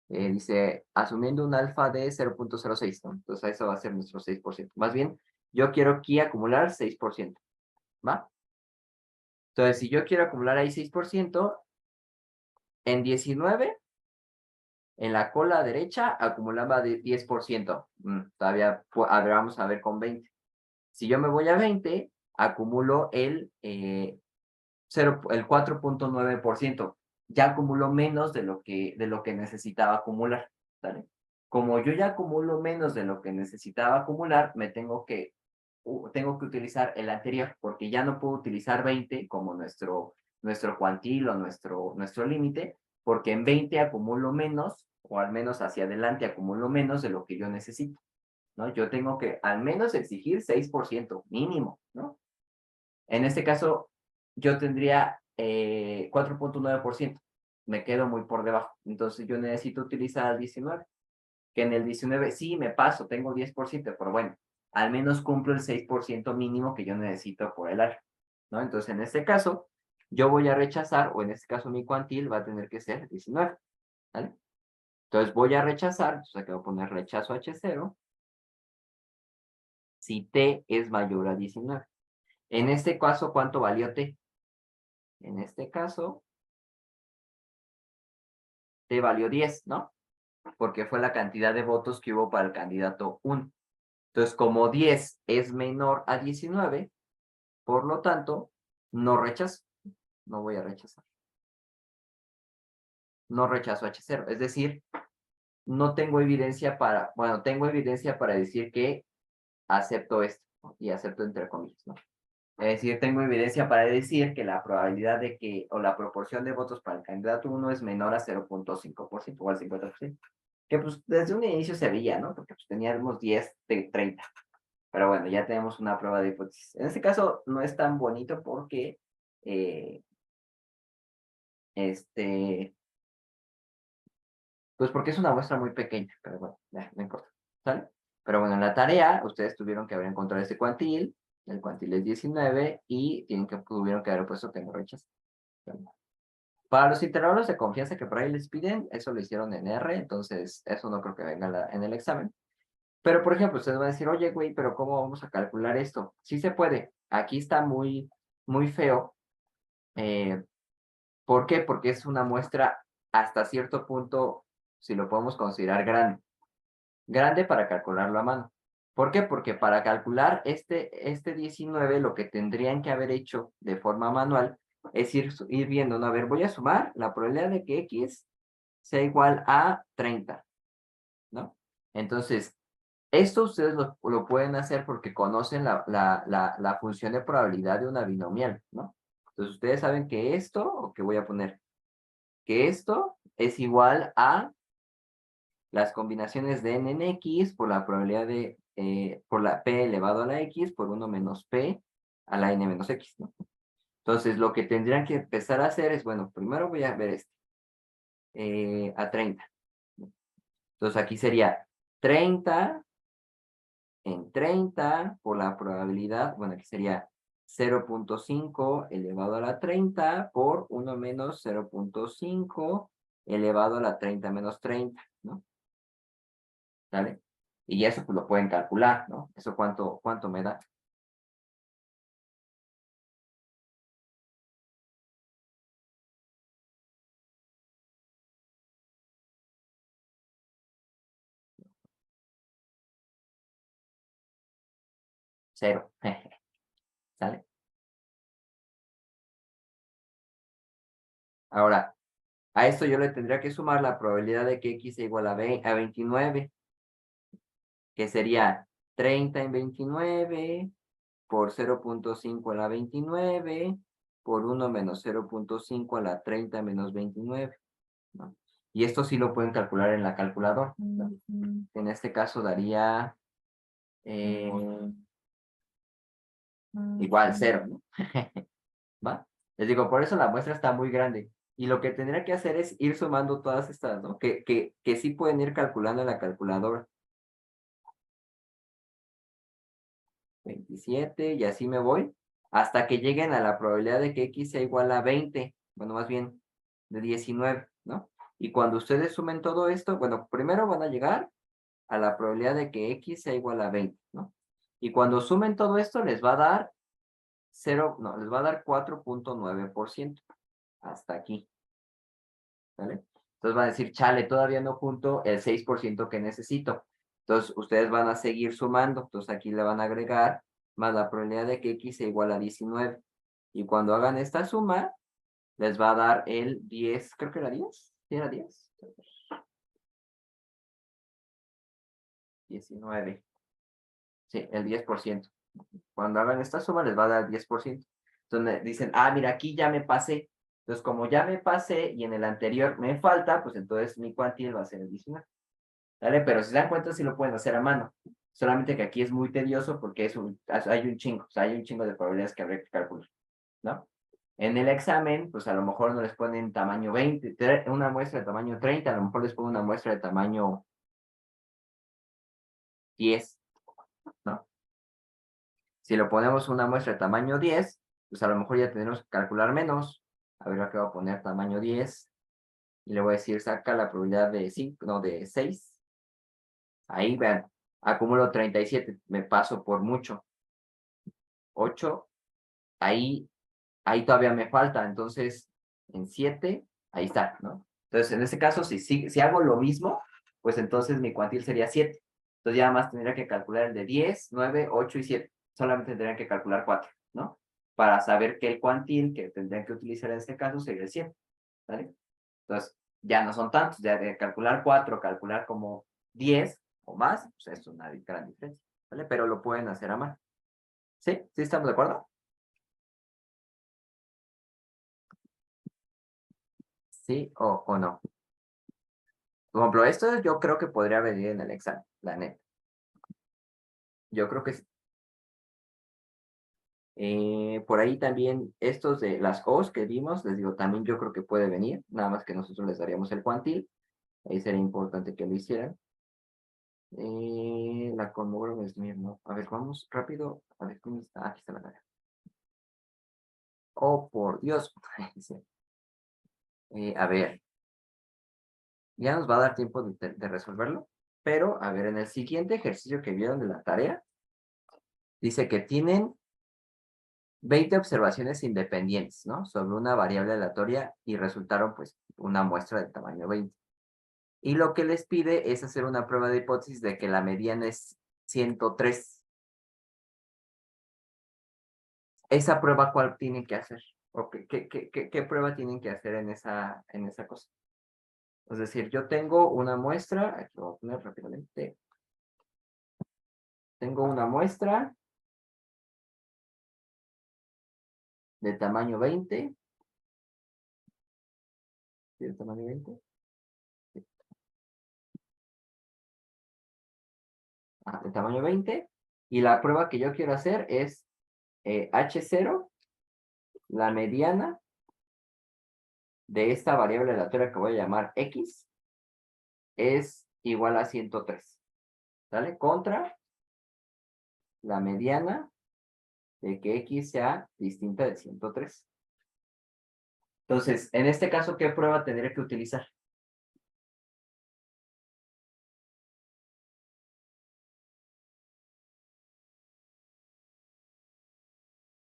Dice, asumiendo un alfa de 0.06, ¿no? Entonces eso va a ser nuestro 6%. Más bien, yo quiero aquí acumular 6%, ¿va? Entonces, si yo quiero acumular ahí 6%, en 19, en la cola derecha acumulaba de 10%. Todavía, a ver, vamos a ver con 20. Si yo me voy a 20, acumulo el 4.9%. Ya acumulo menos de lo que necesitaba acumular. ¿Vale? Como yo ya acumulo menos de lo que necesitaba acumular, tengo que utilizar el anterior, porque ya no puedo utilizar 20 como nuestro cuantil o nuestro límite, porque en 20 acumulo menos, o al menos hacia adelante acumulo menos de lo que yo necesito, ¿no? Yo tengo que al menos exigir 6% mínimo, ¿no? En este caso, yo tendría 4.9%. Me quedo muy por debajo. Entonces, yo necesito utilizar 19, que en el 19 sí me paso, tengo 10%, pero bueno, al menos cumplo el 6% mínimo que yo necesito por el área, ¿no? Entonces, en este caso, yo voy a rechazar, o en este caso mi cuantil va a tener que ser 19, ¿vale? Entonces, voy a rechazar, entonces aquí voy a poner rechazo H0, si T es mayor a 19. En este caso, ¿cuánto valió T? En este caso, T valió 10, ¿no? Porque fue la cantidad de votos que hubo para el candidato 1. Entonces, como 10 es menor a 19, por lo tanto, no rechazo, no voy a rechazar. No rechazo H0, es decir, no tengo evidencia tengo evidencia para decir que acepto esto, ¿no? Y acepto entre comillas, ¿no? Es decir, tengo evidencia para decir que la probabilidad de que, o la proporción de votos para el candidato 1 es menor a 0.5% o al 50%. Que pues desde un inicio se veía, ¿no? Porque pues teníamos 10 de 30. Pero bueno, ya tenemos una prueba de hipótesis. En este caso no es tan bonito porque, eh, pues porque es una muestra muy pequeña, pero bueno, ya, no importa, ¿sale? Pero bueno, en la tarea ustedes tuvieron que haber encontrado este cuantil, el cuantil es 19 y tuvieron que haber puesto tengo rechazo. Para los intervalos de confianza que por ahí les piden, eso lo hicieron en R, entonces eso no creo que venga en el examen. Pero, por ejemplo, ustedes van a decir, oye, güey, pero ¿cómo vamos a calcular esto? Sí se puede. Aquí está muy, muy feo. ¿Por qué? Porque es una muestra hasta cierto punto, si lo podemos considerar grande. Grande para calcularlo a mano. ¿Por qué? Porque para calcular este 19, lo que tendrían que haber hecho de forma manual es ir viendo, ¿no? A ver, voy a sumar la probabilidad de que X sea igual a 30, ¿no? Entonces, esto ustedes lo pueden hacer porque conocen la función de probabilidad de una binomial, ¿no? Entonces, ustedes saben que esto, o que voy a poner, que esto es igual a las combinaciones de n en x por la probabilidad de, por la p elevado a la x por 1 menos p a la n menos x, ¿no? Entonces, lo que tendrían que empezar a hacer es, bueno, primero voy a ver este, a 30. Entonces, aquí sería 30 en 30 por la probabilidad, bueno, aquí sería 0.5 elevado a la 30 por 1 menos 0.5 elevado a la 30 menos 30, ¿no? ¿Sale? Y eso pues lo pueden calcular, ¿no? ¿Eso cuánto me da? Cero. ¿Sale? Ahora, a esto yo le tendría que sumar la probabilidad de que x sea igual a 29, que sería 30 en 29 por 0.5 a la 29 por 1 menos 0.5 a la 30 menos 29, ¿no? Y esto sí lo pueden calcular en la calculadora, ¿no? En este caso daría igual 0, ¿no? ¿Va? Les digo, por eso la muestra está muy grande. Y lo que tendría que hacer es ir sumando todas estas, ¿no? Que sí pueden ir calculando en la calculadora. 27, y así me voy, hasta que lleguen a la probabilidad de que x sea igual a 20, bueno, más bien, de 19, ¿no? Y cuando ustedes sumen todo esto, bueno, primero van a llegar a la probabilidad de que x sea igual a 20, ¿no? Y cuando sumen todo esto, les va a dar 0, no, les va a dar 4.9%, hasta aquí, ¿vale? Entonces van a decir, chale, todavía no junto el 6% que necesito. Entonces, ustedes van a seguir sumando. Entonces, aquí le van a agregar más la probabilidad de que x sea igual a 19. Y cuando hagan esta suma, les va a dar el 10, creo que era 10. ¿Sí era 10? 19. Sí, el 10%. Cuando hagan esta suma, les va a dar el 10%. Entonces, dicen, ah, mira, aquí ya me pasé. Entonces, como ya me pasé y en el anterior me falta, pues entonces mi cuantil va a ser el 19. ¿Vale? Pero si se dan cuenta, sí lo pueden hacer a mano. Solamente que aquí es muy tedioso porque hay un chingo, o sea, hay un chingo de probabilidades que habría que calcular, ¿no? En el examen, pues a lo mejor no les ponen tamaño 20, una muestra de tamaño 30, a lo mejor les ponen una muestra de tamaño 10, ¿no? Si lo ponemos una muestra de tamaño 10, pues a lo mejor ya tenemos que calcular menos. A ver, aquí voy a poner tamaño 10 y le voy a decir, saca la probabilidad de 5, no, de 6. Ahí vean, acumulo 37, me paso por mucho. 8, ahí todavía me falta, entonces en 7, ahí está, ¿no? Entonces, en este caso, si hago lo mismo, pues entonces mi cuantil sería 7. Entonces ya más tendría que calcular el de 10, 9, 8 y 7. Solamente tendría que calcular 4, ¿no? Para saber que el cuantil que tendrían que utilizar en este caso sería el 7, ¿vale? Entonces, ya no son tantos, ya de calcular 4, calcular como 10 o más, pues es una gran diferencia, ¿vale? Pero lo pueden hacer a mano. ¿Sí? ¿Sí estamos de acuerdo? ¿Sí o no? Por ejemplo, esto yo creo que podría venir en el examen, la neta. Yo creo que sí. Por ahí también estos de las O's que vimos, les digo, también yo creo que puede venir, nada más que nosotros les daríamos el cuantil. Ahí sería importante que lo hicieran. La cosmógrafo es mismo. A ver, vamos rápido. A ver, ¿cómo está? Aquí está la tarea. Oh, por Dios. Sí. A ver, ya nos va a dar tiempo de resolverlo, pero a ver, en el siguiente ejercicio que vieron de la tarea, dice que tienen 20 observaciones independientes, ¿no? Sobre una variable aleatoria y resultaron, pues, una muestra de tamaño 20. Y lo que les pide es hacer una prueba de hipótesis de que la mediana es 103. ¿Esa prueba cuál tienen que hacer? ¿O qué prueba tienen que hacer en esa cosa? Es decir, yo tengo una muestra, aquí lo voy a poner rápidamente. Tengo una muestra de tamaño 20, ¿Tiene tamaño 20? Sí. De tamaño 20. Y la prueba que yo quiero hacer es H0, la mediana de esta variable aleatoria que voy a llamar X, es igual a 103. ¿Sale? Contra la mediana de que X sea distinta de 103. Entonces, en este caso, ¿qué prueba tendría que utilizar?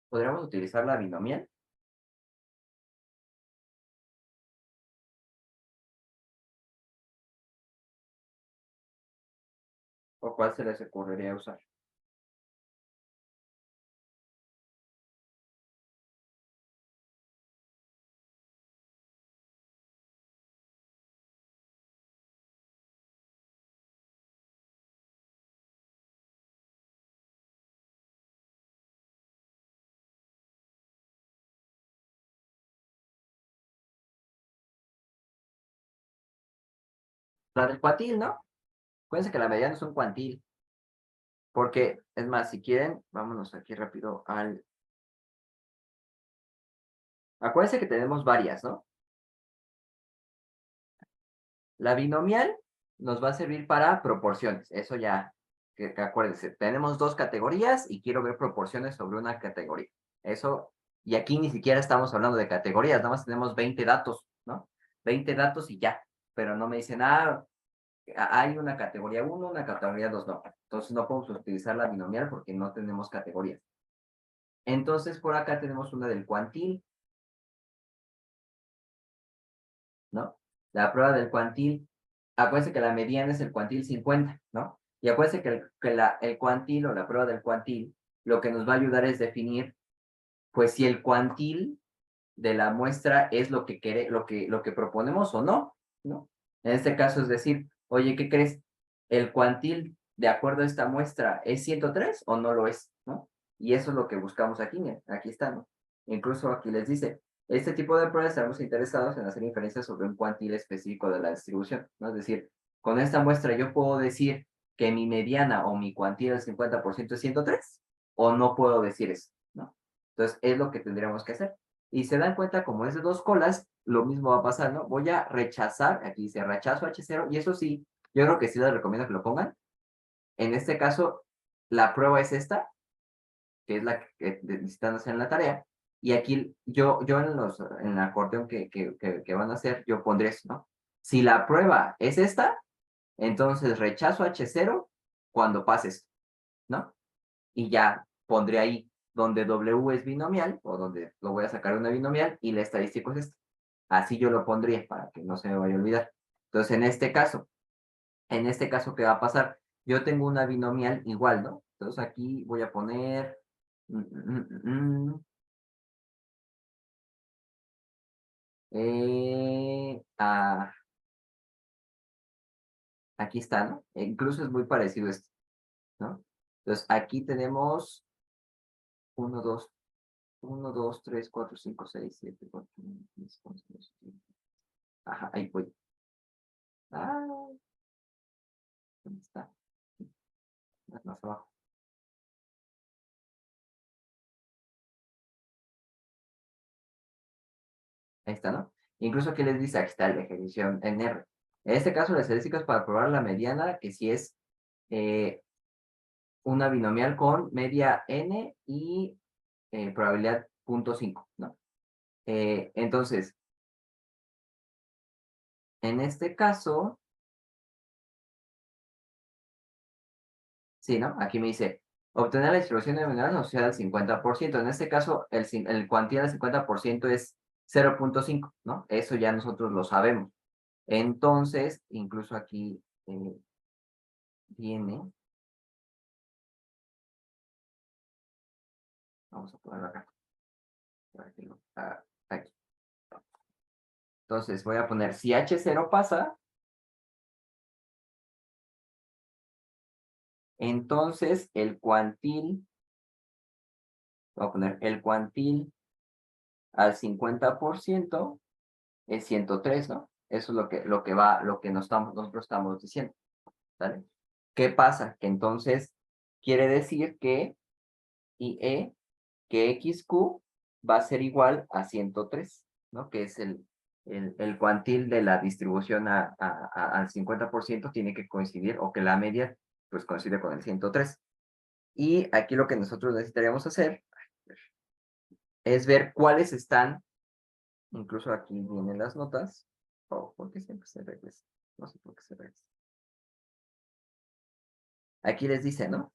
¿Podríamos utilizar la binomial? ¿O cuál se les ocurriría usar? La del cuantil, ¿no? Acuérdense que la mediana es un cuantil. Porque, es más, si quieren, vámonos aquí rápido al... Acuérdense que tenemos varias, ¿no? La binomial nos va a servir para proporciones. Eso ya, que acuérdense, tenemos dos categorías y quiero ver proporciones sobre una categoría. Eso, y aquí ni siquiera estamos hablando de categorías, nada más tenemos 20 datos, ¿no? 20 datos y ya. Pero no me dicen, hay una categoría 1, una categoría 2, no. Entonces no podemos utilizar la binomial porque no tenemos categorías. Entonces por acá tenemos una del cuantil, ¿no? La prueba del cuantil, acuérdense que la mediana es el cuantil 50, ¿no? Y acuérdense el cuantil o la prueba del cuantil, lo que nos va a ayudar es definir, pues, si el cuantil de la muestra es lo que proponemos o no, ¿no? En este caso es decir, oye, ¿qué crees? ¿El cuantil de acuerdo a esta muestra es 103 o no lo es, ¿no? Y eso es lo que buscamos aquí, miren, aquí está, ¿no? Incluso aquí les dice, este tipo de pruebas estamos interesados en hacer inferencias sobre un cuantil específico de la distribución, ¿no? Es decir, con esta muestra yo puedo decir que mi mediana o mi cuantil del 50% es 103, o no puedo decir eso, ¿no? Entonces, es lo que tendríamos que hacer. Y se dan cuenta, como es de dos colas, lo mismo va a pasar, ¿no? Voy a rechazar, aquí dice rechazo H0, y eso sí, yo creo que sí les recomiendo que lo pongan. En este caso, la prueba es esta, que es la que necesitan hacer en la tarea, y aquí yo en el acordeón que van a hacer, yo pondré eso, ¿no? Si la prueba es esta, entonces rechazo H0 cuando pases, ¿no? Y ya pondré ahí donde W es binomial, o donde lo voy a sacar una binomial, y la estadística es esta. Así yo lo pondría para que no se me vaya a olvidar. Entonces, en este caso, ¿qué va a pasar? Yo tengo una binomial igual, ¿no? Entonces aquí voy a poner... aquí está, ¿no? Incluso es muy parecido esto, ¿no? Entonces aquí tenemos 1, 2, 1, 2, 3, 4, 5, 6, 7, 8, 9, 10, 11, 12, 13. Ajá, ahí voy. ¿Dónde está? Más abajo. Ahí está, ¿no? Incluso aquí les dice, aquí está la ejecución en R. En este caso, las estadísticas para probar la mediana, que si es una binomial con media n y probabilidad 0.5, ¿no? Entonces, en este caso, sí, ¿no? Aquí me dice, obtener la distribución de binomial o sea del 50%. En este caso, el cuantía del 50% es 0.5, ¿no? Eso ya nosotros lo sabemos. Entonces, incluso aquí viene, vamos a ponerlo acá, aquí. Entonces, voy a poner, si H0 pasa, entonces el cuantil, voy a poner el cuantil al 50% es 103, ¿no? Eso es lo que nosotros estamos diciendo, ¿vale? ¿Qué pasa? Que entonces quiere decir que IE, que XQ va a ser igual a 103, ¿no? Que es el cuantil de la distribución al 50% tiene que coincidir, o que la media pues coincide con el 103. Y aquí lo que nosotros necesitaríamos hacer es ver cuáles están, incluso aquí vienen las notas. Oh, ¿por qué siempre se regresa? No sé por qué se regresa. Aquí les dice, ¿no?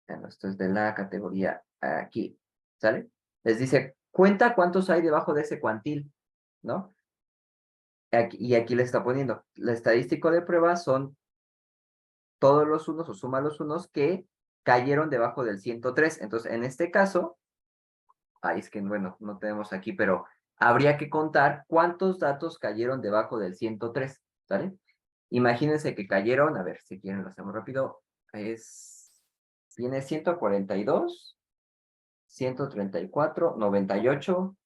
Bueno, esto es de la categoría aquí, ¿sale? Les dice, cuenta cuántos hay debajo de ese cuantil, ¿no? Y aquí le está poniendo, la estadística de prueba son todos los unos o suma los unos que cayeron debajo del 103. Entonces, en este caso, ahí es que, bueno, no tenemos aquí, pero habría que contar cuántos datos cayeron debajo del 103, ¿sale? Imagínense que cayeron, a ver, si quieren lo hacemos rápido, tiene 142, 134, 98,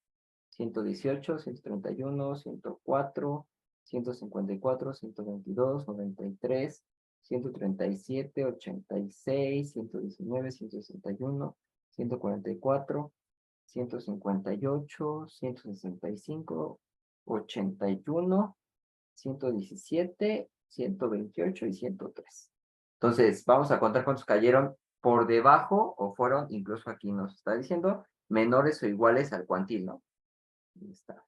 118, 131, 104, 154, 122, 93, 137, 86, 119, 161, 144, 158, 165, 81, 117, 128 y 103. Entonces, vamos a contar cuántos cayeron por debajo o fueron, incluso aquí nos está diciendo, menores o iguales al cuantil, ¿no? Ahí está.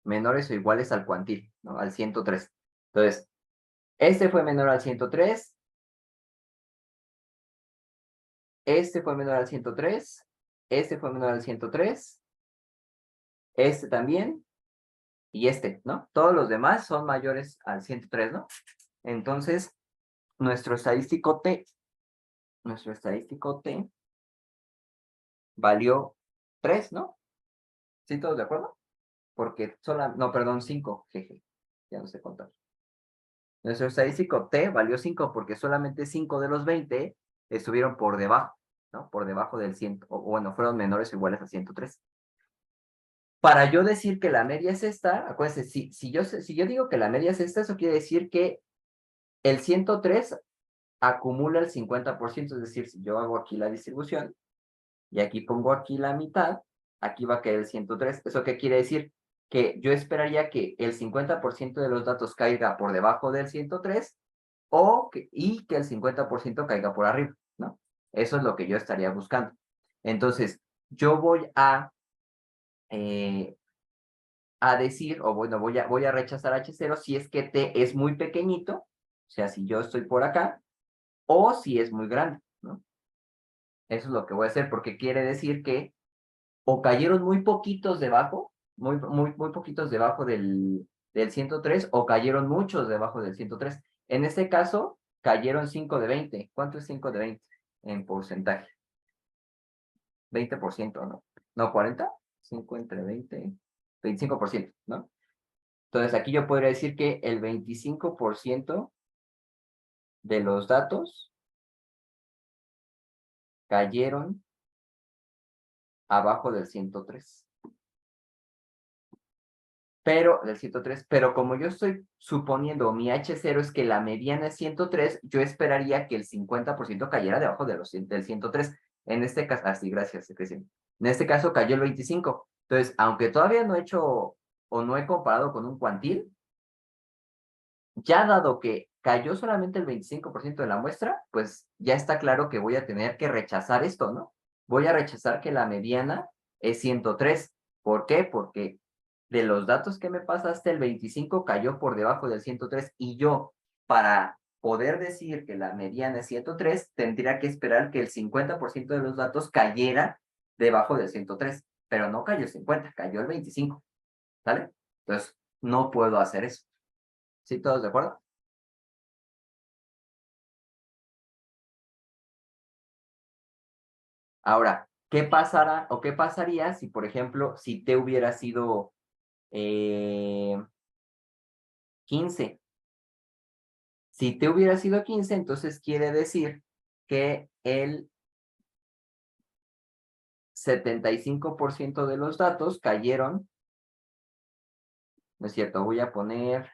Menores o iguales al cuantil, ¿no? Al 103. Entonces, este fue menor al 103, este fue menor al 103, este fue menor al 103, este también, y este, ¿no? Todos los demás son mayores al 103, ¿no? Entonces, nuestro estadístico T valió 3, ¿no? ¿Sí todos de acuerdo? Porque no, perdón, 5, jeje, ya no sé contar. Nuestro estadístico T valió 5 porque solamente 5 de los 20 estuvieron por debajo, ¿no? Por debajo del 100, o bueno, fueron menores o iguales a 103. Para yo decir que la media es esta, acuérdense, si yo digo que la media es esta, eso quiere decir que el 103 acumula el 50%, es decir, si yo hago aquí la distribución y aquí pongo aquí la mitad, aquí va a caer el 103. ¿Eso qué quiere decir? Que yo esperaría que el 50% de los datos caiga por debajo del 103 y que el 50% caiga por arriba, ¿no? Eso es lo que yo estaría buscando. Entonces, yo voy a decir, o bueno, voy a rechazar H0 si es que T es muy pequeñito, o sea, si yo estoy por acá, o si es muy grande, ¿no? Eso es lo que voy a hacer, porque quiere decir que o cayeron muy poquitos debajo, muy poquitos debajo del 103, o cayeron muchos debajo del 103. En este caso, cayeron 5 de 20. ¿Cuánto es 5 de 20 en porcentaje? 20%, ¿no? No, 40, 5 entre 20, 25%, ¿no? Entonces, aquí yo podría decir que el 25% de los datos cayeron abajo del 103. Del 103, pero como yo estoy suponiendo, mi H0 es que la mediana es 103, yo esperaría que el 50% cayera debajo del 103. En este caso, así, gracias, Cristian. En este caso cayó el 25. Entonces, aunque todavía no he hecho o no he comparado con un cuantil, ya dado que cayó solamente el 25% de la muestra, pues ya está claro que voy a tener que rechazar esto, ¿no? Voy a rechazar que la mediana es 103. ¿Por qué? Porque de los datos que me pasaste, el 25 cayó por debajo del 103 y yo, para poder decir que la mediana es 103, tendría que esperar que el 50% de los datos cayera debajo del 103, pero no cayó el 50, cayó el 25, ¿vale? Entonces, no puedo hacer eso. ¿Sí todos de acuerdo? Ahora, ¿qué pasará o qué pasaría si, por ejemplo, si T hubiera sido 15? Si T hubiera sido 15, entonces quiere decir que 75% de los datos cayeron, no es cierto, voy a poner,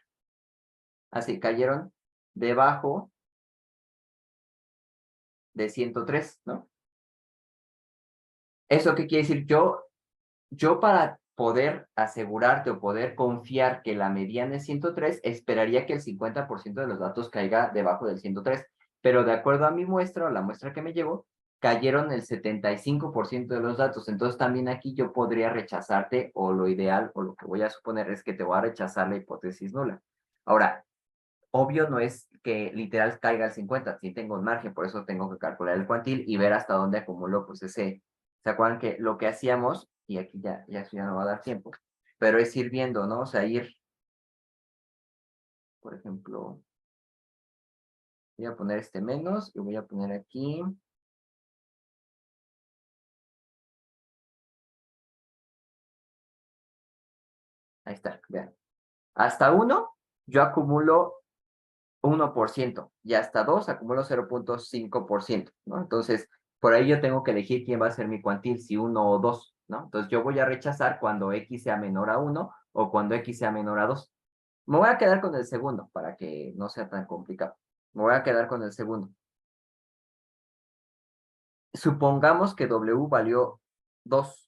así, cayeron debajo de 103, ¿no? ¿Eso qué quiere decir? Yo para poder asegurarte o poder confiar que la mediana es 103, esperaría que el 50% de los datos caiga debajo del 103, pero de acuerdo a mi muestra o la muestra que me llegó, cayeron el 75% de los datos, entonces también aquí yo podría rechazarte o lo ideal o lo que voy a suponer es que te voy a rechazar la hipótesis nula. Ahora, obvio no es que literal caiga al 50, sí tengo un margen, por eso tengo que calcular el cuantil y ver hasta dónde acumulo pues ese, ¿se acuerdan que lo que hacíamos, y aquí ya eso ya no va a dar tiempo, pero es ir viendo, ¿no? O sea, ir, por ejemplo, voy a poner este menos y voy a poner aquí. Ahí está, vean. Hasta 1, yo acumulo 1%, y hasta 2 acumulo 0.5%, ¿no? Entonces, por ahí yo tengo que elegir quién va a ser mi cuantil, si 1 o 2, ¿no? Entonces, yo voy a rechazar cuando X sea menor a 1 o cuando X sea menor a 2. Me voy a quedar con el segundo para que no sea tan complicado. Me voy a quedar con el segundo. Supongamos que W valió 2.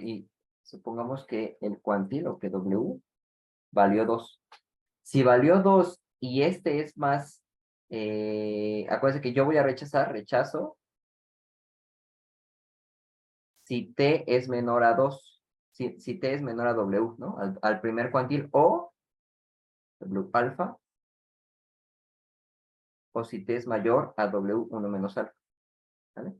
Y supongamos que el cuantil o que W valió 2. Si valió 2 y este es más, acuérdense que yo voy a rechazo si T es menor a 2, si T es menor a W, ¿no? Al primer cuantil o W alfa, o si T es mayor a W1 menos alfa, ¿vale?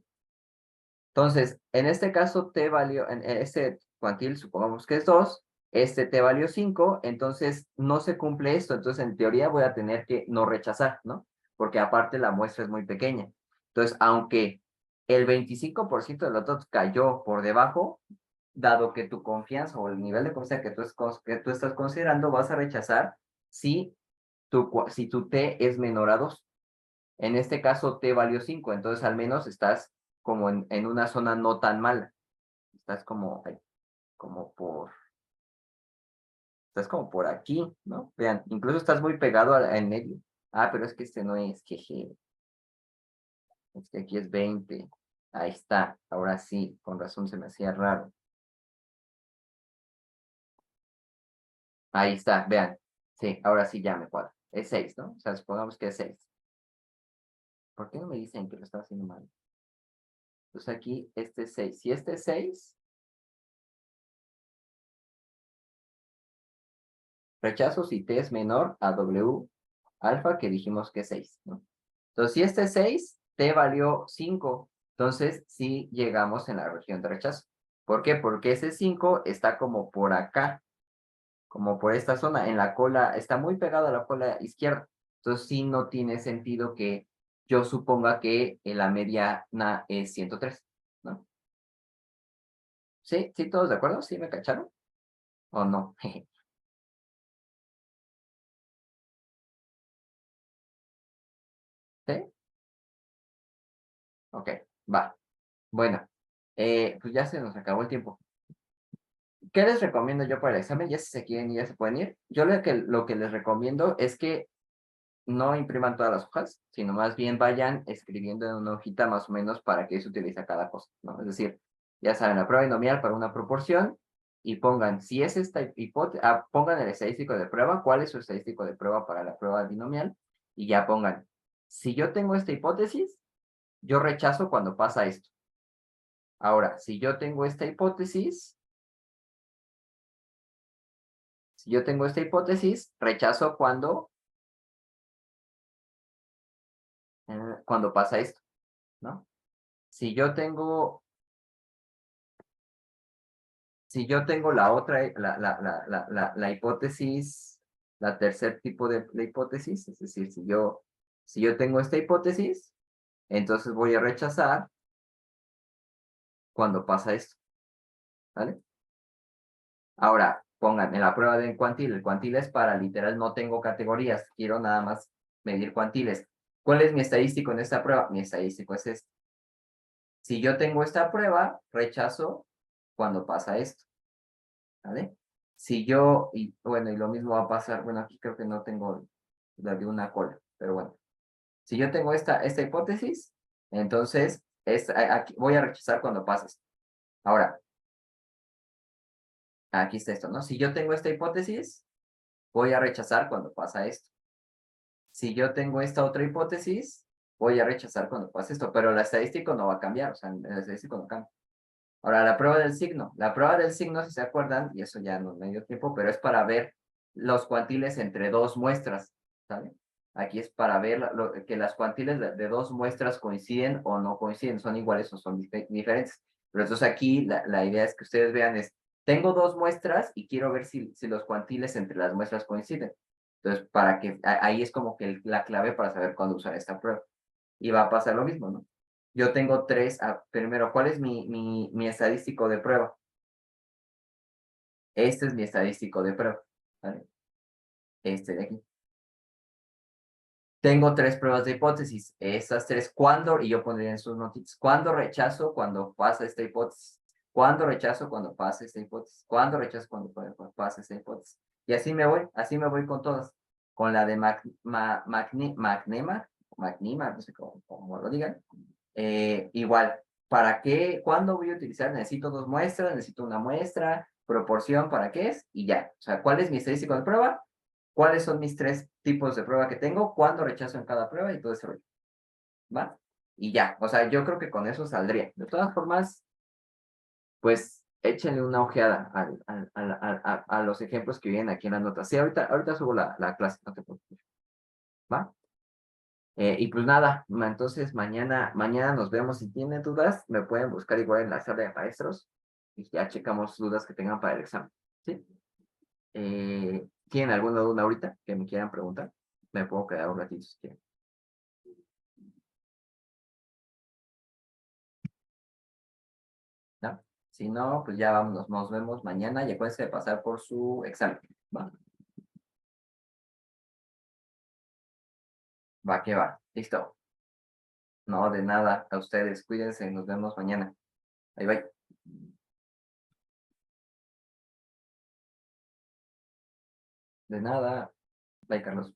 Entonces, en este caso T valió, en este cuantil supongamos que es 2, este T valió 5, entonces no se cumple esto, entonces en teoría voy a tener que no rechazar, ¿no? Porque aparte la muestra es muy pequeña. Entonces, aunque el 25% de los datos cayó por debajo, dado que tu confianza o el nivel de confianza que tú estás considerando, vas a rechazar si si tu T es menor a 2. En este caso, T valió 5, entonces al menos estás como en una zona no tan mala. Estás estás como por aquí, ¿no? Vean, incluso estás muy pegado en medio. Ah, pero es que este no es, jeje. Es que aquí es 20. Ahí está, ahora sí, con razón se me hacía raro. Ahí está, vean. Sí, ahora sí ya me cuadra. Es 6, ¿no? O sea, supongamos que es 6. ¿Por qué no me dicen que lo estaba haciendo mal? Entonces aquí, este es 6. Si este es 6, rechazo si T es menor a W alfa, que dijimos que es 6, ¿no? Entonces, si este es 6, T valió 5. Entonces, sí llegamos en la región de rechazo. ¿Por qué? Porque ese 5 está como por acá, como por esta zona, en la cola, está muy pegado a la cola izquierda. Entonces, sí no tiene sentido que yo suponga que la mediana es 103, ¿no? ¿Sí? ¿Sí todos de acuerdo? ¿Sí me cacharon? ¿O no? ¿Sí? Ok, va. Bueno, pues ya se nos acabó el tiempo. ¿Qué les recomiendo yo para el examen? Ya si se quieren ir, ya se pueden ir. Yo lo que les recomiendo es que no impriman todas las hojas, sino más bien vayan escribiendo en una hojita más o menos para qué se utiliza cada cosa, ¿no? Es decir, ya saben, la prueba binomial para una proporción y pongan, si es esta hipótesis, pongan el estadístico de prueba, cuál es su estadístico de prueba para la prueba binomial y ya pongan, si yo tengo esta hipótesis, yo rechazo cuando pasa esto. Ahora, si yo tengo esta hipótesis, rechazo cuando pasa esto, ¿no? Si yo tengo, la otra, la hipótesis, la tercer tipo de hipótesis, es decir, si yo tengo esta hipótesis, entonces voy a rechazar cuando pasa esto, ¿vale? Ahora, pongan en la prueba del cuantil, el cuantil es para literal, no tengo categorías, quiero nada más medir cuantiles. ¿Cuál es mi estadístico en esta prueba? Mi estadístico es este. Si yo tengo esta prueba, rechazo cuando pasa esto, ¿vale? Si yo, y bueno, y lo mismo va a pasar, bueno, aquí creo que no tengo la de una cola, pero bueno. Si yo tengo esta hipótesis, entonces aquí voy a rechazar cuando pasa esto. Ahora, aquí está esto, ¿no? Si yo tengo esta hipótesis, voy a rechazar cuando pasa esto. Si yo tengo esta otra hipótesis, voy a rechazar cuando pasa esto, pero la estadística no va a cambiar, o sea, el estadístico no cambia. Ahora, la prueba del signo. La prueba del signo, si se acuerdan, y eso ya no me dio tiempo, pero es para ver los cuantiles entre dos muestras, ¿sabe? Aquí es para ver que las cuantiles de dos muestras coinciden o no coinciden, son iguales o son diferentes. Pero entonces aquí la idea es que ustedes vean tengo dos muestras y quiero ver si los cuantiles entre las muestras coinciden. Entonces, ahí es como que la clave para saber cuándo usar esta prueba. Y va a pasar lo mismo, ¿no? Yo tengo tres, primero, ¿cuál es mi estadístico de prueba? Este es mi estadístico de prueba, ¿vale? Este de aquí. Tengo tres pruebas de hipótesis. Esas tres, ¿cuándo? Y yo pondría en sus noticias, ¿cuándo rechazo cuando pasa esta hipótesis? ¿Cuándo rechazo cuando pasa esta hipótesis? ¿Cuándo rechazo cuando pasa esta hipótesis? Y así me voy con todas. Con la de Magnema, no sé cómo lo digan. Igual, ¿para qué? ¿Cuándo voy a utilizar? Necesito dos muestras, necesito una muestra, proporción, ¿para qué es? Y ya. O sea, ¿cuál es mi estadístico de prueba? ¿Cuáles son mis tres tipos de prueba que tengo? ¿Cuándo rechazo en cada prueba? Y todo ese rollo. ¿Va? Y ya. O sea, yo creo que con eso saldría. De todas formas, pues échenle una ojeada a los ejemplos que vienen aquí en la nota. Sí, ahorita subo la clase, no te preocupes. ¿Va? Y pues nada, entonces mañana nos vemos. Si tienen dudas, me pueden buscar igual en la sala de maestros y ya checamos dudas que tengan para el examen. ¿Sí? ¿Tienen alguna duda ahorita que me quieran preguntar? Me puedo quedar un ratito si quieren. ¿No? Si no, pues ya vámonos, nos vemos mañana y acuérdense de pasar por su examen. Va, va que va. Listo. No, de nada. A ustedes, cuídense, nos vemos mañana. Bye, bye. De nada. Bye, Carlos.